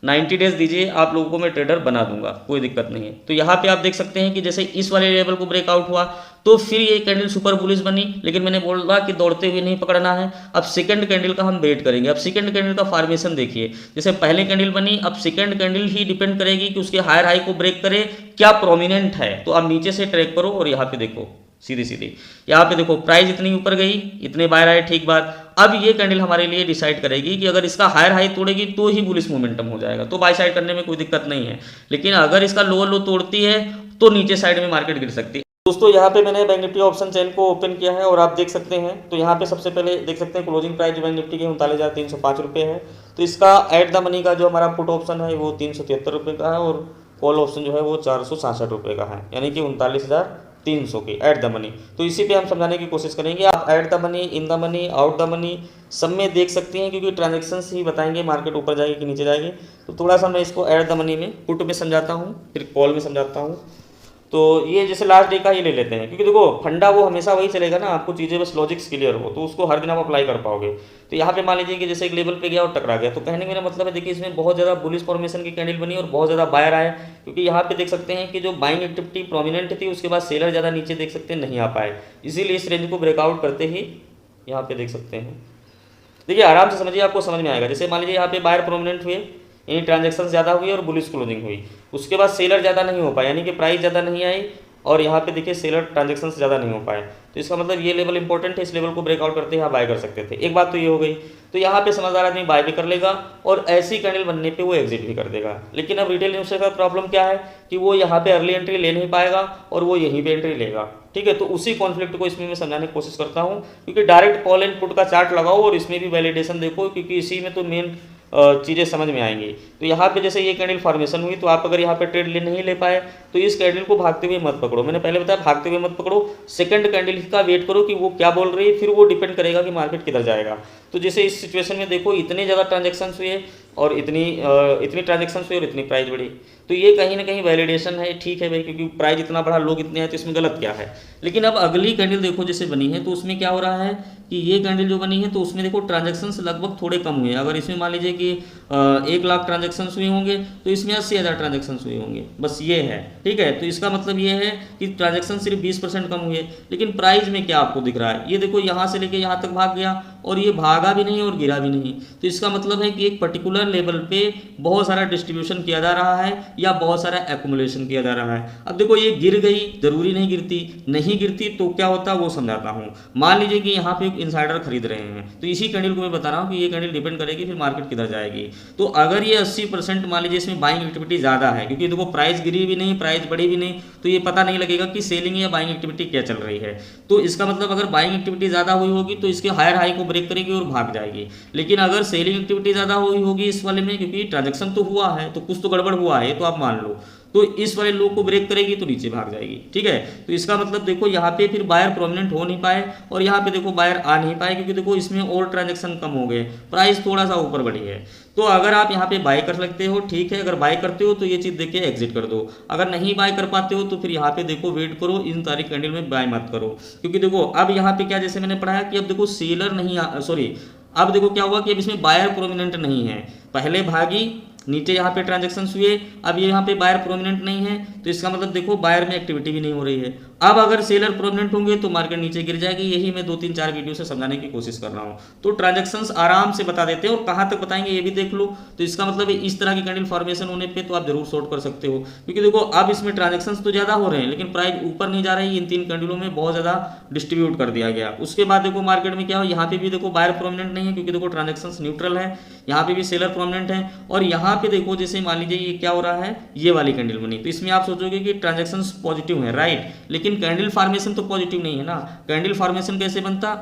90 डेज दीजिए, आप लोगों को मैं ट्रेडर बना दूंगा, कोई दिक्कत नहीं है। तो यहाँ पे आप देख सकते हैं कि जैसे इस वाले लेवल को ब्रेकआउट हुआ तो फिर ये कैंडल सुपर बुलिश बनी, लेकिन मैंने बोला कि दौड़ते हुए नहीं पकड़ना है। अब सेकंड कैंडल का हम वेट करेंगे। अब सेकंड कैंडल का फॉर्मेशन देखिए, जैसे पहले कैंडल बनी, अब सेकंड कैंडल ही डिपेंड करेगी कि उसके हायर हाई को ब्रेक करे, क्या प्रोमिनेंट है। तो आप नीचे से ट्रैक करो और यहाँ पे देखो सीधी सीधी, यहाँ पे देखो प्राइस इतनी ऊपर गई, इतने बाहर आए, ठीक बात। अब ये कैंडल हमारे लिए डिसाइड करेगी कि अगर इसका हायर हाई तोड़ेगी तो ही बुलिश मोमेंटम हो जाएगा, तो बाय साइड करने में कोई दिक्कत नहीं है। लेकिन अगर इसका लोअर लो तोड़ती है तो नीचे साइड में मार्केट गिर सकती है। दोस्तों यहाँ पे मैंने बैंक निफ्टी ऑप्शन चेन को ओपन किया है और आप देख सकते हैं, तो यहाँ पे सबसे पहले देख सकते हैं क्लोजिंग प्राइस जो बैंक निफ्टी की 39,305 रुपये है। तो इसका एट द मनी का जो हमारा पुट ऑप्शन है वो 373 रुपये का है और कॉल ऑप्शन जो है वो 466 रुपये का है, यानी कि 39,300 की एट द मनी। तो इसी पे हम समझाने की कोशिश करेंगे। आप at the money, in the money, out the money सब में देख सकते हैं, क्योंकि ट्रांजेक्शन्स ही बताएंगे मार्केट ऊपर जाएगी कि नीचे जाएगी। तो थोड़ा सा मैं इसको एट द मनी में पुट में समझाता हूँ, फिर कॉल में समझाता हूँ। तो ये जैसे लास्ट डे का ये ले लेते हैं, क्योंकि देखो फंडा वो हमेशा वही चलेगा ना, आपको चीज़ें बस लॉजिक्स क्लियर हो तो उसको हर दिन आप अप्लाई कर पाओगे। तो यहाँ पे मान लीजिए कि जैसे एक लेवल पे गया और टकरा गया, तो कहने का मेरा मतलब है, देखिए इसमें बहुत ज़्यादा बुलिश फॉर्मेशन की कैंडल बनी और बहुत ज़्यादा बायर आए, क्योंकि यहाँ पे देख सकते हैं कि जो बाइंग एक्टिविटी प्रोमिनेंट थी उसके बाद सेलर ज़्यादा नीचे देख सकते हैं नहीं आ पाए, इसीलिए इस रेंज को ब्रेकआउट करते ही यहाँ पे देख सकते हैं। देखिए आराम से समझिए, आपको समझ में आएगा। जैसे मान लीजिए यहाँ पे बायर प्रोमिनेंट हुए, यानी ट्रांजेक्शन ज़्यादा हुई और बुलिश क्लोजिंग हुई, उसके बाद सेलर ज़्यादा नहीं हो पाया, यानी कि प्राइस ज़्यादा नहीं आई और यहाँ पे देखिए सेलर ट्रांजेक्शन ज़्यादा नहीं हो पाए। तो इसका मतलब ये लेवल इंपॉर्टेंट है, इस लेवल को ब्रेकआउट करते यहाँ बाय कर सकते थे। एक बात तो ये हो गई। तो यहाँ पे समझदार आदमी बाय भी कर लेगा और ऐसी कैंडल बनने पे वो एग्जिट भी कर देगा। लेकिन अब रिटेल इन्वेस्टर का प्रॉब्लम क्या है कि वो यहाँ पे अर्ली एंट्री ले नहीं पाएगा और वो यहीं पे एंट्री लेगा, ठीक है। तो उसी कॉन्फ्लिक्ट को इसमें मैं समझाने की कोशिश करता हूँ, क्योंकि डायरेक्ट कॉल एंड पुट का चार्ट लगाओ और इसमें भी वैलिडेशन देखो, क्योंकि इसी में तो मेन चीज़ें समझ में आएंगी। तो यहाँ पे जैसे ये कैंडल फॉर्मेशन हुई, तो आप अगर यहाँ पे ट्रेड नहीं ले पाए तो इस कैंडल को भागते हुए मत पकड़ो। मैंने पहले बताया भागते हुए मत पकड़ो, सेकंड कैंडल का वेट करो कि वो क्या बोल रही है, फिर वो डिपेंड करेगा कि मार्केट किधर जाएगा। तो जैसे इस सिचुएशन में देखो इतने ज़्यादा ट्रांजेक्शन हुए और इतनी ट्रांजेक्शन हुई और इतनी प्राइस बढ़ी, तो ये कहीं ना कहीं वैलिडेशन है, ठीक है भाई, क्योंकि प्राइस इतना बढ़ा, लोग इतने हैं, तो इसमें गलत क्या है। लेकिन अब अगली कैंडल देखो जैसे बनी है, तो उसमें क्या हो रहा है कि ये कैंडल जो बनी है तो उसमें देखो ट्रांजेक्शन्स लगभग थोड़े कम हुए हैं। अगर इसमें मान लीजिए कि 1 लाख ट्रांजेक्शन्स हुए होंगे तो इसमें 80,000 ट्रांजेक्शन्स हुए होंगे, बस ये है, ठीक है। तो इसका मतलब ये है कि ट्रांजेक्शन सिर्फ 20% कम हुए। लेकिन प्राइस में क्या आपको दिख रहा है, ये देखो यहाँ से लेके यहाँ तक भाग गया और ये भागा भी नहीं और गिरा भी नहीं। तो इसका मतलब है कि एक पर्टिकुलर लेवल पे बहुत सारा डिस्ट्रीब्यूशन किया जा रहा है या बहुत सारा एक्युमुलेशन किया जा रहा है। अब देखो ये गिर गई, जरूरी नहीं गिरती, नहीं गिरती तो क्या होता है वो समझाता हूँ। मान लीजिए कि यहाँ पे इनसाइडर खरीद रहे हैं, तो इसी कैंडल को मैं बता रहा हूँ कि ये कैंडल डिपेंड करेगी फिर मार्केट किधर जाएगी। तो अगर ये 80% मान लीजिए इसमें बाइंग एक्टिविटी ज़्यादा है, क्योंकि देखो प्राइस गिरी भी नहीं, प्राइस बढ़ी भी नहीं, तो ये पता नहीं लगेगा कि सेलिंग या बाइंग एक्टिविटी क्या चल रही है। तो इसका मतलब अगर बाइंग एक्टिविटी ज़्यादा हुई होगी तो इसके हायर हाई को ब्रेक करेगी और भाग जाएगी। लेकिन अगर सेलिंग एक्टिविटी ज़्यादा हुई होगी इस वाले में, क्योंकि ट्रांजेक्शन तो हुआ है तो कुछ तो गड़बड़ हुआ है, तो आप मान लो, तो इस वाले लो को ब्रेक करेगी तो नीचे भाग जाएगी, ठीक है। तो इसका मतलब देखो यहाँ पे फिर बायर प्रोमिनेंट हो नहीं पाए और यहाँ पे देखो बायर आ नहीं पाए, क्योंकि देखो इसमें और ट्रांजेक्शन कम हो गए, प्राइस थोड़ा सा ऊपर बढ़ी है। तो अगर आप यहाँ पे बाय कर सकते हो, ठीक है, अगर बाय करते हो तो ये चीज़ देख के एग्जिट कर दो। अगर नहीं बाय कर पाते हो तो फिर यहाँ पे देखो वेट करो, इन तारीख कैंडल में बाय मत करो, क्योंकि देखो अब यहाँ पे क्या, जैसे मैंने पढ़ाया कि अब देखो सेलर नहीं, सॉरी, अब देखो क्या हुआ कि अब इसमें बायर प्रोमिनेंट नहीं है, पहले भागी, नीचे यहाँ पे ट्रांजेक्शन हुए, अब ये यहाँ पे बायर प्रोमिनेंट नहीं है, तो इसका मतलब देखो बायर में एक्टिविटी भी नहीं हो रही है। अब अगर सेलर प्रोमिनेंट होंगे तो मार्केट नीचे गिर जाएगी, यही मैं 2-3-4 वीडियो से समझाने की कोशिश कर रहा हूँ। तो ट्रांजेक्शन्स आराम से बता देते हैं और कहाँ तक बताएंगे ये भी देख लो। तो इसका मतलब इस तरह की कैंडल फॉर्मेशन होने पे तो आप जरूर शॉर्ट कर सकते हो, क्योंकि देखो अब इसमें ट्रांजेक्शन्स तो ज़्यादा हो रहे हैं लेकिन प्राइस ऊपर नहीं जा रही, इन 3 कैंडलों में बहुत ज़्यादा डिस्ट्रीब्यूट कर दिया गया। उसके बाद देखो मार्केट में क्या हो, यहाँ पे भी देखो बायर प्रोमिनेंट नहीं है, क्योंकि देखो ट्रांजेक्शन्स न्यूट्रल है, यहाँ पे भी सेलर प्रोमिनेंट है, और यहाँ पे देखो जैसे मान लीजिए ये क्या हो रहा है, ये वाली कैंडल बनी, तो इसमें आप सोचोगे कि ट्रांजेक्शन्स पॉजिटिव है, राइट, लेकिन कैंडल फॉर्मेशन तो पॉजिटिव नहीं है ना। कैंडल फॉर्मेशन कैसे बनता,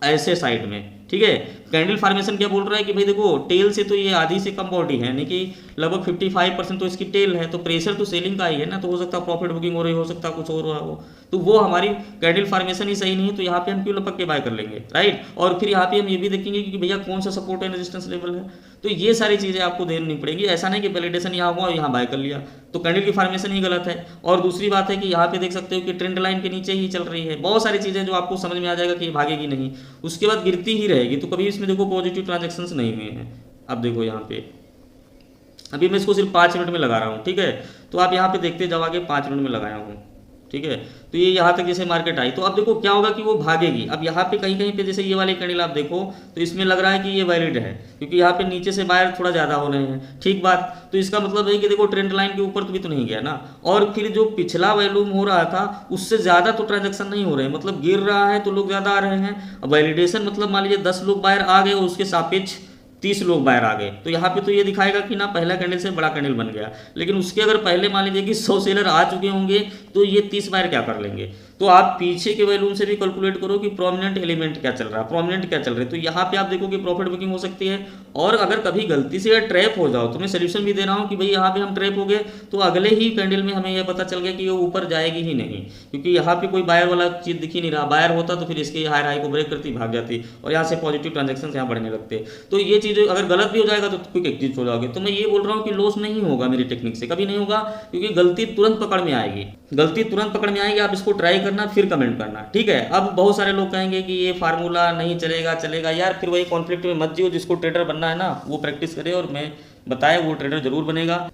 ऐसे साइड में, ठीक है। कैंडल फॉर्मेशन क्या बोल रहा है कि भाई देखो टेल से तो ये आधी से कम बॉडी है, यानी कि लगभग 55% तो इसकी टेल है, तो प्रेशर तो सेलिंग का ही है ना, तो हो सकता है प्रॉफिट बुकिंग हो रही, हो सकता है कुछ और हो, तो वो हमारी कैंडल फॉर्मेशन ही सही नहीं है, तो यहाँ पे हम क्यों लपक के बाय कर लेंगे, राइट। और फिर यहाँ पे हम ये भी देखेंगे कि भैया कौन सा सपोर्ट एंड रेजिस्टेंस लेवल है, तो ये सारी चीज़ें आपको देखनी पड़ेगी। ऐसा नहीं कि वैलिडेशन यहाँ हुआ और यहाँ बाय कर लिया, तो कैंडल की फॉर्मेशन ही गलत है। और दूसरी बात है कि यहाँ पे देख सकते हो कि ट्रेंड लाइन के नीचे ही चल रही है, बहुत सारी चीज़ें जो आपको समझ में आ जाएगा कि भागेगी नहीं, उसके बाद गिरती ही रहेगी, तो कभी इसमें देखो पॉजिटिव ट्रांजेक्शन्स नहीं हुए हैं। अब देखो यहाँ पे अभी मैं इसको सिर्फ 5 मिनट में लगा रहा हूँ, ठीक है, तो आप यहाँ पे देखते जाओ आगे 5 मिनट में लगाया हूँ, ठीक है। तो ये यहाँ तक जैसे मार्केट आई तो अब देखो क्या होगा कि वो भागेगी। अब यहाँ पे कहीं कहीं पे जैसे ये वाली कैंडल आप देखो तो इसमें लग रहा है कि ये वैलिड है, क्योंकि यहाँ पे नीचे से बायर थोड़ा ज़्यादा हो रहे हैं, ठीक बात। तो इसका मतलब है कि देखो ट्रेंड लाइन के ऊपर तो भी तो नहीं गया ना, और फिर जो पिछला वैल्यूम हो रहा था उससे ज़्यादा तो ट्रांजेक्शन नहीं हो रहे हैं, मतलब गिर रहा है तो लोग ज़्यादा आ रहे हैं। अब वैलिडेशन मतलब मान लीजिए 10 लोग बायर आ गए और उसके सापेक्ष 30 लोग बाहर आ गए, तो यहाँ पे तो ये दिखाएगा कि ना पहला कैंडल से बड़ा कैंडल बन गया। लेकिन उसके अगर पहले मान लीजिए कि 100 सेलर आ चुके होंगे तो ये 30 बायर क्या कर लेंगे। तो आप पीछे के वैल्यूम से भी कैलकुलेट करो कि प्रोमिनेंट एलिमेंट क्या चल रहा है, प्रोमिनेंट क्या चल रहा है। तो यहाँ पे आप देखो कि प्रॉफिट बुकिंग हो सकती है। और अगर कभी गलती से ट्रैप हो जाओ तो मैं सोल्यूशन भी दे रहा हूँ कि भाई यहाँ पे हम ट्रैप हो गए तो अगले ही कैंडल में हमें यह पता चल गया कि वो ऊपर जाएगी ही नहीं, क्योंकि यहाँ पे कोई बायर वाला चीज दिख ही नहीं रहा। बायर होता तो फिर इसके हायर हाई को ब्रेक करती, भाग जाती और यहाँ से पॉजिटिव ट्रांजेक्शन यहाँ बढ़ने लगते। तो ये चीज़ अगर गलत भी हो जाएगा तो क्विक एग्जिट हो जाओगे। तो मैं ये बोल रहा हूँ कि लॉस नहीं होगा मेरी टेक्निक से, कभी नहीं होगा, क्योंकि गलती तुरंत पकड़ में आएगी, गलती तुरंत पकड़ में आएगी। आप इसको ट्राई करना फिर कमेंट करना, ठीक है। अब बहुत सारे लोग कहेंगे कि ये फार्मूला नहीं चलेगा, चलेगा यार, फिर वही कॉन्फ्लिक्ट में मत जियो। जिसको ट्रेडर बनना है ना वो प्रैक्टिस करे और मैं बताया वो ट्रेडर जरूर बनेगा।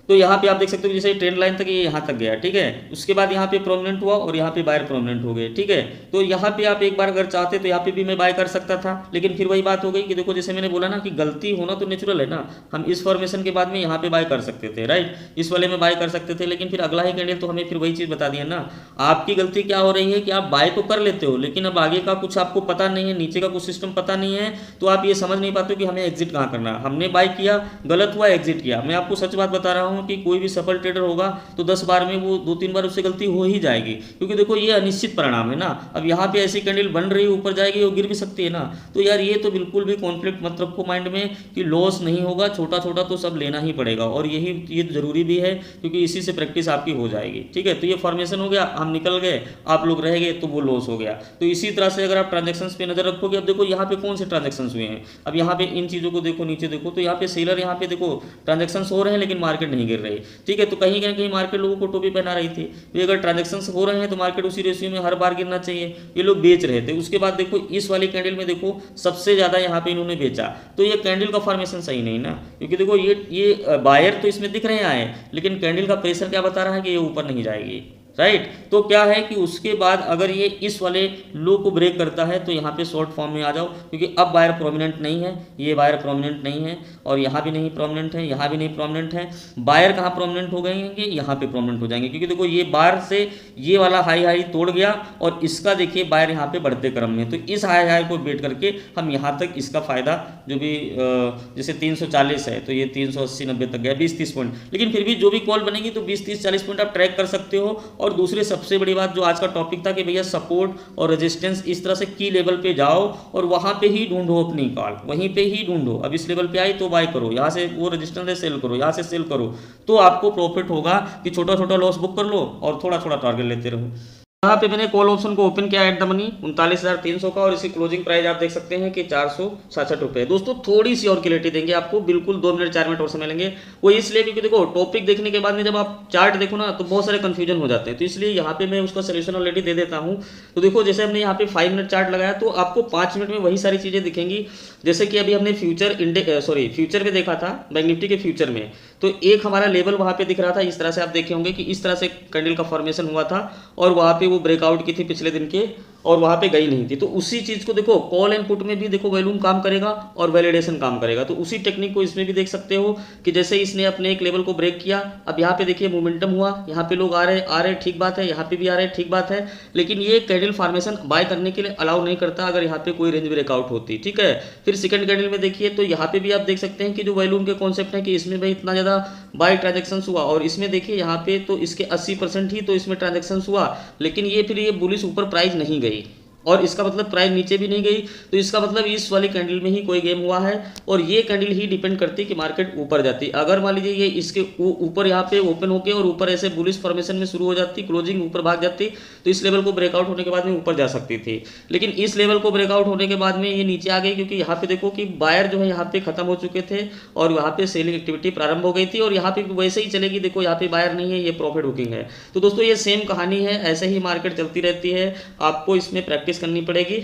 तो यहाँ पे आप देख सकते हो जैसे ट्रेंड लाइन तक ये यहाँ तक गया, ठीक है। उसके बाद यहाँ पे प्रोमिनेंट हुआ और यहाँ पे बायर प्रोमिनेंट हो गए, ठीक है। तो यहाँ पे आप एक बार अगर चाहते तो यहाँ पे भी मैं बाय कर सकता था, लेकिन फिर वही बात हो गई कि देखो जैसे मैंने बोला ना कि गलती होना तो नेचुरल है ना। हम इस फॉर्मेशन के बाद में यहाँ पे बाय कर सकते थे, राइट, इस वाले में बाय कर सकते थे, लेकिन फिर अगला ही कैंडल तो हमें फिर वही चीज़ बता दिया ना। आपकी गलती क्या हो रही है कि आप बाय तो कर लेते हो लेकिन अब आगे का कुछ आपको पता नहीं है, नीचे का कुछ सिस्टम पता नहीं है, तो आप ये समझ नहीं पाते हो कि हमें एग्जिट कहाँ करना। हमने बाय किया, गलत हुआ, एग्जिट किया। मैं आपको सच बात बता रहा हूँ कि कोई भी सफल ट्रेडर होगा तो 10 बार में वो 2-3 बार उससे गलती हो ही जाएगी, क्योंकि देखो ये अनिश्चित परिणाम है ना। अब यहाँ पे ऐसी कैंडल बन रही है, ऊपर जाएगी और गिर भी सकती है ना। तो यार ये तो बिल्कुल भी कॉन्फ्लिक्ट मत रखो माइंड में कि लॉस नहीं होगा, छोटा छोटा तो सब लेना ही पड़ेगा, और ये जरूरी भी है क्योंकि इसी से प्रैक्टिस आपकी हो जाएगी, ठीक है। तो ये फॉर्मेशन हो गया, हम निकल गए, आप लोग रह गए तो वो लॉस हो गया। तो इसी तरह से अगर आप ट्रांजेक्शन पे नजर रखोगे, अब देखो यहाँ पे कौन से ट्रांजेक्शन हुए हैं। अब यहाँ पे इन चीजों को देखो, नीचे देखो, तो यहाँ पे सेलर यहाँ पे देखो ट्रांजेक्शन हो रहे हैं लेकिन मार्केट नहीं गिर रही, ठीक है। तो कहीं ना कहीं मार्केट लोगों को टोपी पहना रही थी। तो अगर ट्रांजैक्शंस हो रहे हैं तो मार्केट उसी रेशियो में हर बार गिरना चाहिए। ये लोग बेच रहे थे। उसके बाद देखो इस वाली कैंडल में देखो सबसे ज्यादा यहाँ पे इन्होंने बेचा, तो ये कैंडल का फॉर्मेशन सही नहीं ना, क्योंकि देखो ये बायर तो इसमें दिख रहे हैं, लेकिन कैंडल का प्रेशर क्या बता रहा है कि ये ऊपर नहीं जाएगी, राइट। तो क्या है कि उसके बाद अगर ये इस वाले लो को ब्रेक करता है तो यहाँ पे शॉर्ट फॉर्म में आ जाओ, क्योंकि अब बायर प्रोमिनेंट नहीं है, ये बायर प्रोमिनेंट नहीं है, और यहाँ भी नहीं प्रोमिनेंट है, यहाँ भी नहीं प्रोमिनेंट है। बायर कहाँ प्रोमिनेंट हो जाएंगे, यहाँ पे प्रोमिनेंट हो जाएंगे, क्योंकि देखो ये बार से ये वाला हाई हाई तोड़ गया और इसका देखिए बायर यहाँ पे बढ़ते क्रम में, तो इस हाई हाई को बेट करके हम यहाँ तक इसका फायदा जो भी जैसे 340 है तो ये 380-90 तक गया, 20-30 पॉइंट। लेकिन फिर भी जो भी कॉल बनेगी तो 20-30-40 पॉइंट आप ट्रैक कर सकते हो। और दूसरी सबसे बड़ी बात जो आज का टॉपिक था कि भैया सपोर्ट और रेजिस्टेंस, इस तरह से की लेवल पे जाओ और वहां पे ही ढूंढो अपनी कॉल, वहीं पे ही ढूंढो। अब इस लेवल पे आई तो बाय करो, यहाँ से वो रेजिस्टेंस है सेल करो, यहाँ से सेल करो, तो आपको प्रॉफिट होगा कि छोटा छोटा लॉस बुक कर लो और थोड़ा थोड़ा टारगेट लेते रहो। यहाँ पे मैंने कॉल ऑप्शन को ओपन किया एट द मनी 39,300 का, और इसकी क्लोजिंग प्राइस आप देख सकते हैं कि 467 रुपए। दोस्तों थोड़ी सी और क्लियरिटी देंगे आपको, बिल्कुल 2 मिनट 4 मिनट और समय लेंगे, वो इसलिए क्योंकि देखो टॉपिक देखने के बाद में जब आप चार्ट देखो ना तो बहुत सारे कंफ्यूजन हो जाते हैं, तो इसलिए यहाँ पे मैं उसका सोल्यूशन ऑलरेडी दे देता हूँ। तो देखो जैसे हमने यहाँ पे 5 मिनट चार्ट लगाया तो आपको 5 मिनट में वही सारी चीजें दिखेंगी, जैसे कि अभी हमने फ्यूचर में देखा था, बैंक निफ्टी के फ्यूचर में, तो एक हमारा लेवल वहां पे दिख रहा था, इस तरह से आप देखे होंगे कि इस तरह से कैंडल का फॉर्मेशन हुआ था और वहां पे वो ब्रेकआउट की थी पिछले दिन के, और वहां पे गई नहीं थी। तो उसी चीज को देखो कॉल एंड पुट में भी देखो वॉल्यूम काम करेगा और वैलिडेशन काम करेगा, तो उसी टेक्निक को इसमें भी देख सकते हो कि जैसे इसने अपने एक लेवल को ब्रेक किया, अब यहाँ पे देखिए मोमेंटम हुआ, यहाँ पे लोग आ रहे ठीक बात है, यहाँ पे भी आ रहे ठीक बात है, लेकिन ये कैंडल फॉर्मेशन बाय करने के लिए अलाउ नहीं करता अगर यहाँ पे कोई रेंज ब्रेकआउट होती, ठीक है। फिर सेकंड कैंडल में देखिए तो यहाँ पे भी आप देख सकते हैं कि जो वॉल्यूम के कॉन्सेप्ट है कि इसमें भाई इतना ज्यादा बाय ट्रांजेक्शन हुआ, और इसमें देखिए यहाँ पे तो इसके 80% ही तो इसमें ट्रांजेक्शन हुआ, लेकिन ये फिर ये बुलिश ऊपर प्राइस नहीं गई और इसका मतलब प्राइस नीचे भी नहीं गई, तो इसका मतलब इस वाली कैंडल में ही कोई गेम हुआ है, और ये कैंडल ही डिपेंड करती है कि मार्केट ऊपर जाती। अगर मान लीजिए ये इसके ऊपर यहाँ पे ओपन होके और ऊपर ऐसे बुलिश फॉर्मेशन में शुरू हो जाती, क्लोजिंग ऊपर भाग जाती, तो इस लेवल को ब्रेकआउट होने के बाद में ऊपर जा सकती थी। लेकिन इस लेवल को ब्रेकआउट होने के बाद में ये नीचे आ गई, क्योंकि यहाँ पे देखो कि बायर जो है यहाँ पे खत्म हो चुके थे और यहाँ पे सेलिंग एक्टिविटी प्रारंभ हो गई थी, और यहाँ पे वैसे ही चलेगी। देखो यहाँ पे बायर नहीं है, ये प्रॉफिट बुकिंग है। तो दोस्तों ये सेम कहानी है, ऐसे ही मार्केट चलती रहती है, आपको इसमें प्रैक्टिस करनी पड़ेगी।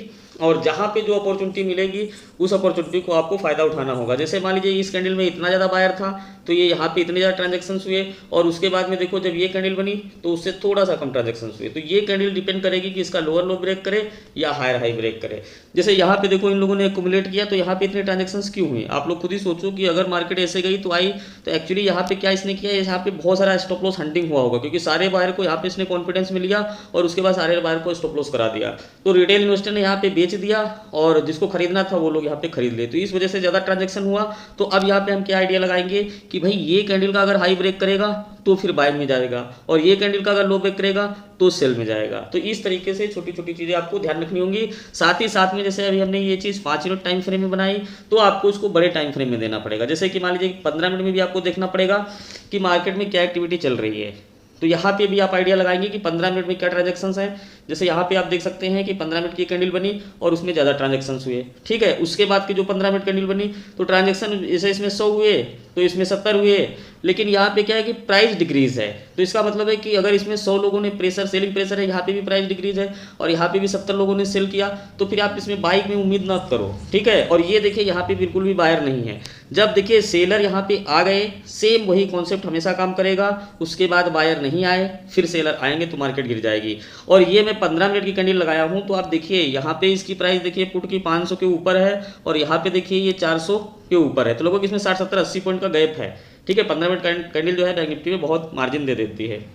और जहाँ पे जो अपॉर्चुनिटी मिलेगी उस अपॉर्चुनिटी को आपको फायदा उठाना होगा। जैसे मान लीजिए इस कैंडल में इतना ज़्यादा बायर था तो ये यहाँ पे इतने ज़्यादा ट्रांजेक्शन्स हुए, और उसके बाद में देखो जब ये कैंडल बनी तो उससे थोड़ा सा कम ट्रांजेक्शन्स हुए। तो ये कैंडल डिपेंड करेगी कि इसका लोअर लो ब्रेक करे या हायर हाई ब्रेक करे। जैसे यहाँ पे देखो इन लोगों ने एक्यूमुलेट किया तो यहाँ पे इतने ट्रांजेक्शन्स क्यों हुए, आप लोग खुद ही सोचो कि अगर मार्केट ऐसे गई तो आई, तो एक्चुअली यहाँ पे क्या इसने किया, यहाँ पे बहुत सारा स्टॉप लॉस हंटिंग हुआ होगा, क्योंकि सारे बायर को यहाँ पे इसने कॉन्फिडेंस में लिया और उसके बाद सारे बायर को स्टॉप लॉस करा दिया। तो रिटेल इन्वेस्टर ने यहाँ पे बेच दिया और जिसको खरीदना था वो लोग यहाँ पे खरीद ले, तो इस वजह से ज़्यादा ट्रांजेक्शन हुआ। तो अब यहाँ पे हम क्या आइडिया लगाएंगे कि भाई ये कैंडल का अगर हाई ब्रेक करेगा तो फिर बाय में जाएगा, और ये कैंडल का अगर लो ब्रेक करेगा तो सेल में जाएगा। तो इस तरीके से छोटी छोटी चीज़ें आपको ध्यान रखनी होंगी। साथ ही साथ में जैसे अभी हमने ये चीज़ 5 मिनट टाइम फ्रेम में बनाई तो आपको इसको बड़े टाइम फ्रेम में देना पड़ेगा। जैसे कि मान लीजिए 15 मिनट में भी आपको देखना पड़ेगा कि मार्केट में क्या एक्टिविटी चल रही है। तो यहाँ पे भी आप आइडिया लगाएंगे कि 15 मिनट में क्या ट्रांजेक्शन्स हैं। जैसे यहाँ पे आप देख सकते हैं कि 15 मिनट की कैंडल बनी और उसमें ज़्यादा ट्रांजेक्शन्स हुए, ठीक है। उसके बाद की जो 15 मिनट कैंडल बनी तो ट्रांजेक्शन जैसे इसमें 100 हुए तो इसमें 70 हुए, लेकिन यहाँ पे क्या है कि प्राइस डिक्रीज है। तो इसका मतलब है कि अगर इसमें 100 लोगों ने प्रेशर सेलिंग प्रेशर है, यहाँ पे भी प्राइस डिक्रीज है और यहाँ पे भी 70 लोगों ने सेल किया, तो फिर आप इसमें बाइक में उम्मीद ना करो, ठीक है। और ये देखिए यहाँ पे बिल्कुल भी बायर नहीं है। जब देखिए सेलर यहाँ पे आ गए, सेम वही कॉन्सेप्ट हमेशा काम करेगा, उसके बाद बायर नहीं आए फिर सेलर आएंगे तो मार्केट गिर जाएगी। और ये मैं 15 मिनट की कैंडल लगाया हूँ तो आप देखिए यहाँ पे इसकी प्राइस देखिए पुट की 500 के ऊपर है और यहाँ पे देखिए ये 400 के ऊपर है। तो लोगों की इसमें 60 70 80 पॉइंट का गैप है, ठीक है। 15 मिनट कैंडल जो है बैंक निफ्टी में बहुत मार्जिन दे देती है,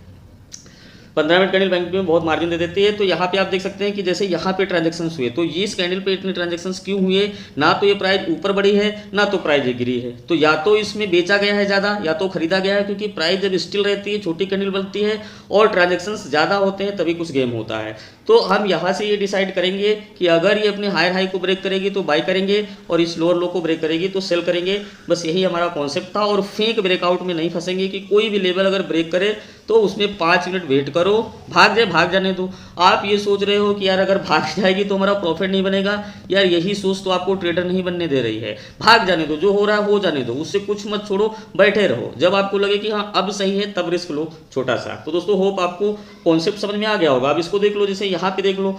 15 मिनट कैंडल बैंक निफ्टी में बहुत मार्जिन दे देती है। तो यहाँ पे आप देख सकते हैं कि जैसे यहाँ पे ट्रांजेक्शन्स हुए तो ये इस कैंडल पे इतने ट्रांजेक्शन्स क्यों हुए, ना तो ये प्राइस ऊपर बढ़ी है ना तो प्राइस गिरी है। तो या तो इसमें बेचा गया है ज़्यादा या तो खरीदा गया है, क्योंकि प्राइस जब स्टिल रहती है छोटी कैंडल बनती है और ट्रांजेक्शन्स ज़्यादा होते हैं तभी कुछ गेम होता है। तो हम यहाँ से ये डिसाइड करेंगे कि अगर ये अपने हायर हाई को ब्रेक करेगी तो बाय करेंगे और इस लोअर लो को ब्रेक करेगी तो सेल करेंगे। बस यही हमारा कॉन्सेप्ट था, और फेक ब्रेकआउट में नहीं फंसेंगे कि कोई भी लेवल अगर ब्रेक करे तो उसमें 5 मिनट वेट करो, भाग जाने दो। आप ये सोच रहे हो कि यार अगर भाग जाएगी तो हमारा प्रॉफिट नहीं बनेगा, यार यही सोच तो आपको ट्रेडर नहीं बनने दे रही है। भाग जाने दो, जो हो रहा है हो जाने दो, उससे कुछ मत छोड़ो, बैठे रहो। जब आपको लगे कि हाँ अब सही है तब रिस्क लो छोटा सा। तो दोस्तों होप आपको कॉन्सेप्ट समझ में आ गया होगा। अब इसको देख लो, जैसे यहाँ पे देख लो,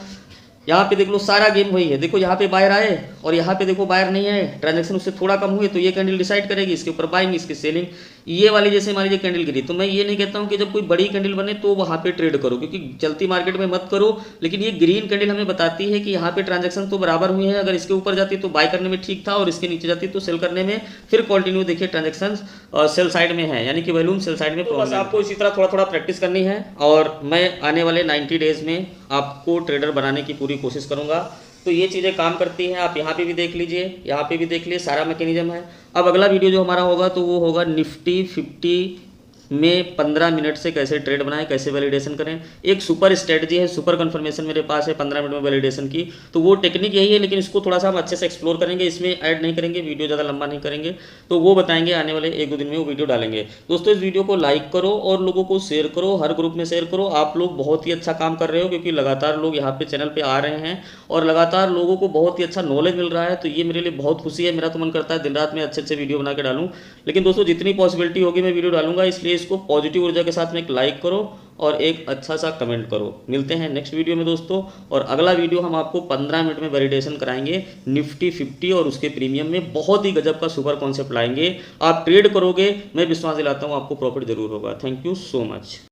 यहाँ पे देख लो, सारा गेम वही है। देखो यहाँ पे बायर आए और यहाँ पे देखो बायर नहीं आए, ट्रांजैक्शन उससे थोड़ा कम हुए तो ये कैंडल डिसाइड करेगी इसके ऊपर बाइंग इसकी सेलिंग। ये वाली जैसे मान लीजिए कैंडल गिरी, तो मैं ये नहीं कहता हूँ कि जब कोई बड़ी कैंडल बने तो वहाँ पे ट्रेड करो, क्योंकि चलती मार्केट में मत करो। लेकिन ये ग्रीन कैंडल हमें बताती है कि यहाँ पे ट्रांजैक्शन तो बराबर हुए हैं, अगर इसके ऊपर जाती तो बाय करने में ठीक था और इसके नीचे जाती तो सेल करने में फिर कंटिन्यू देखिए ट्रांजैक्शन सेल साइड में है, यानी कि वॉल्यूम सेल साइड में। तो बस आपको इसी तरह थोड़ा थोड़ा प्रैक्टिस करनी है और मैं आने वाले 90 डेज में आपको ट्रेडर बनाने की पूरी कोशिश करूँगा। तो ये चीज़ें काम करती हैं, आप यहाँ पे भी देख लीजिए, यहाँ पे भी देख लीजिए, सारा मैकेनिज्म है। अब अगला वीडियो जो हमारा होगा तो वो होगा निफ्टी 50 में 15 मिनट से कैसे ट्रेड बनाएं, कैसे वैलिडेशन करें। एक सुपर स्ट्रेटजी है, सुपर कंफर्मेशन मेरे पास है 15 मिनट में वैलिडेशन की, तो वो टेक्निक यही है, लेकिन इसको थोड़ा सा हम अच्छे से एक्सप्लोर करेंगे, इसमें ऐड नहीं करेंगे, वीडियो ज़्यादा लंबा नहीं करेंगे। तो वो बताएंगे आने वाले 1-2 दिन में, वो वीडियो डालेंगे। दोस्तों इस वीडियो को लाइक करो और लोगों को शेयर करो, हर ग्रुप में शेयर करो। आप लोग बहुत ही अच्छा काम कर रहे हो, क्योंकि लगातार लोग यहाँ पे चैनल पर आ रहे हैं और लगातार लोगों को बहुत ही अच्छा नॉलेज मिल रहा है। तो ये मेरे लिए बहुत खुशी है। मेरा तो मन करता है दिन रात में अच्छे अच्छे वीडियो बना के डालूँ, लेकिन दोस्तों जितनी पॉसिबिलिटी होगी मैं वीडियो डालूंगा। इसलिए इसको पॉजिटिव के साथ में एक लाइक करो और एक अच्छा सा कमेंट करो। मिलते हैं नेक्स्ट वीडियो में दोस्तों, और अगला वीडियो हम आपको 15 मिनट में वैलिडेशन कराएंगे निफ्टी 50 और उसके प्रीमियम में बहुत ही गजब का सुपर कॉन्सेप्ट लाएंगे। आप ट्रेड करोगे, मैं विश्वास दिलाता हूं आपको प्रॉफिट जरूर होगा। Thank you so much.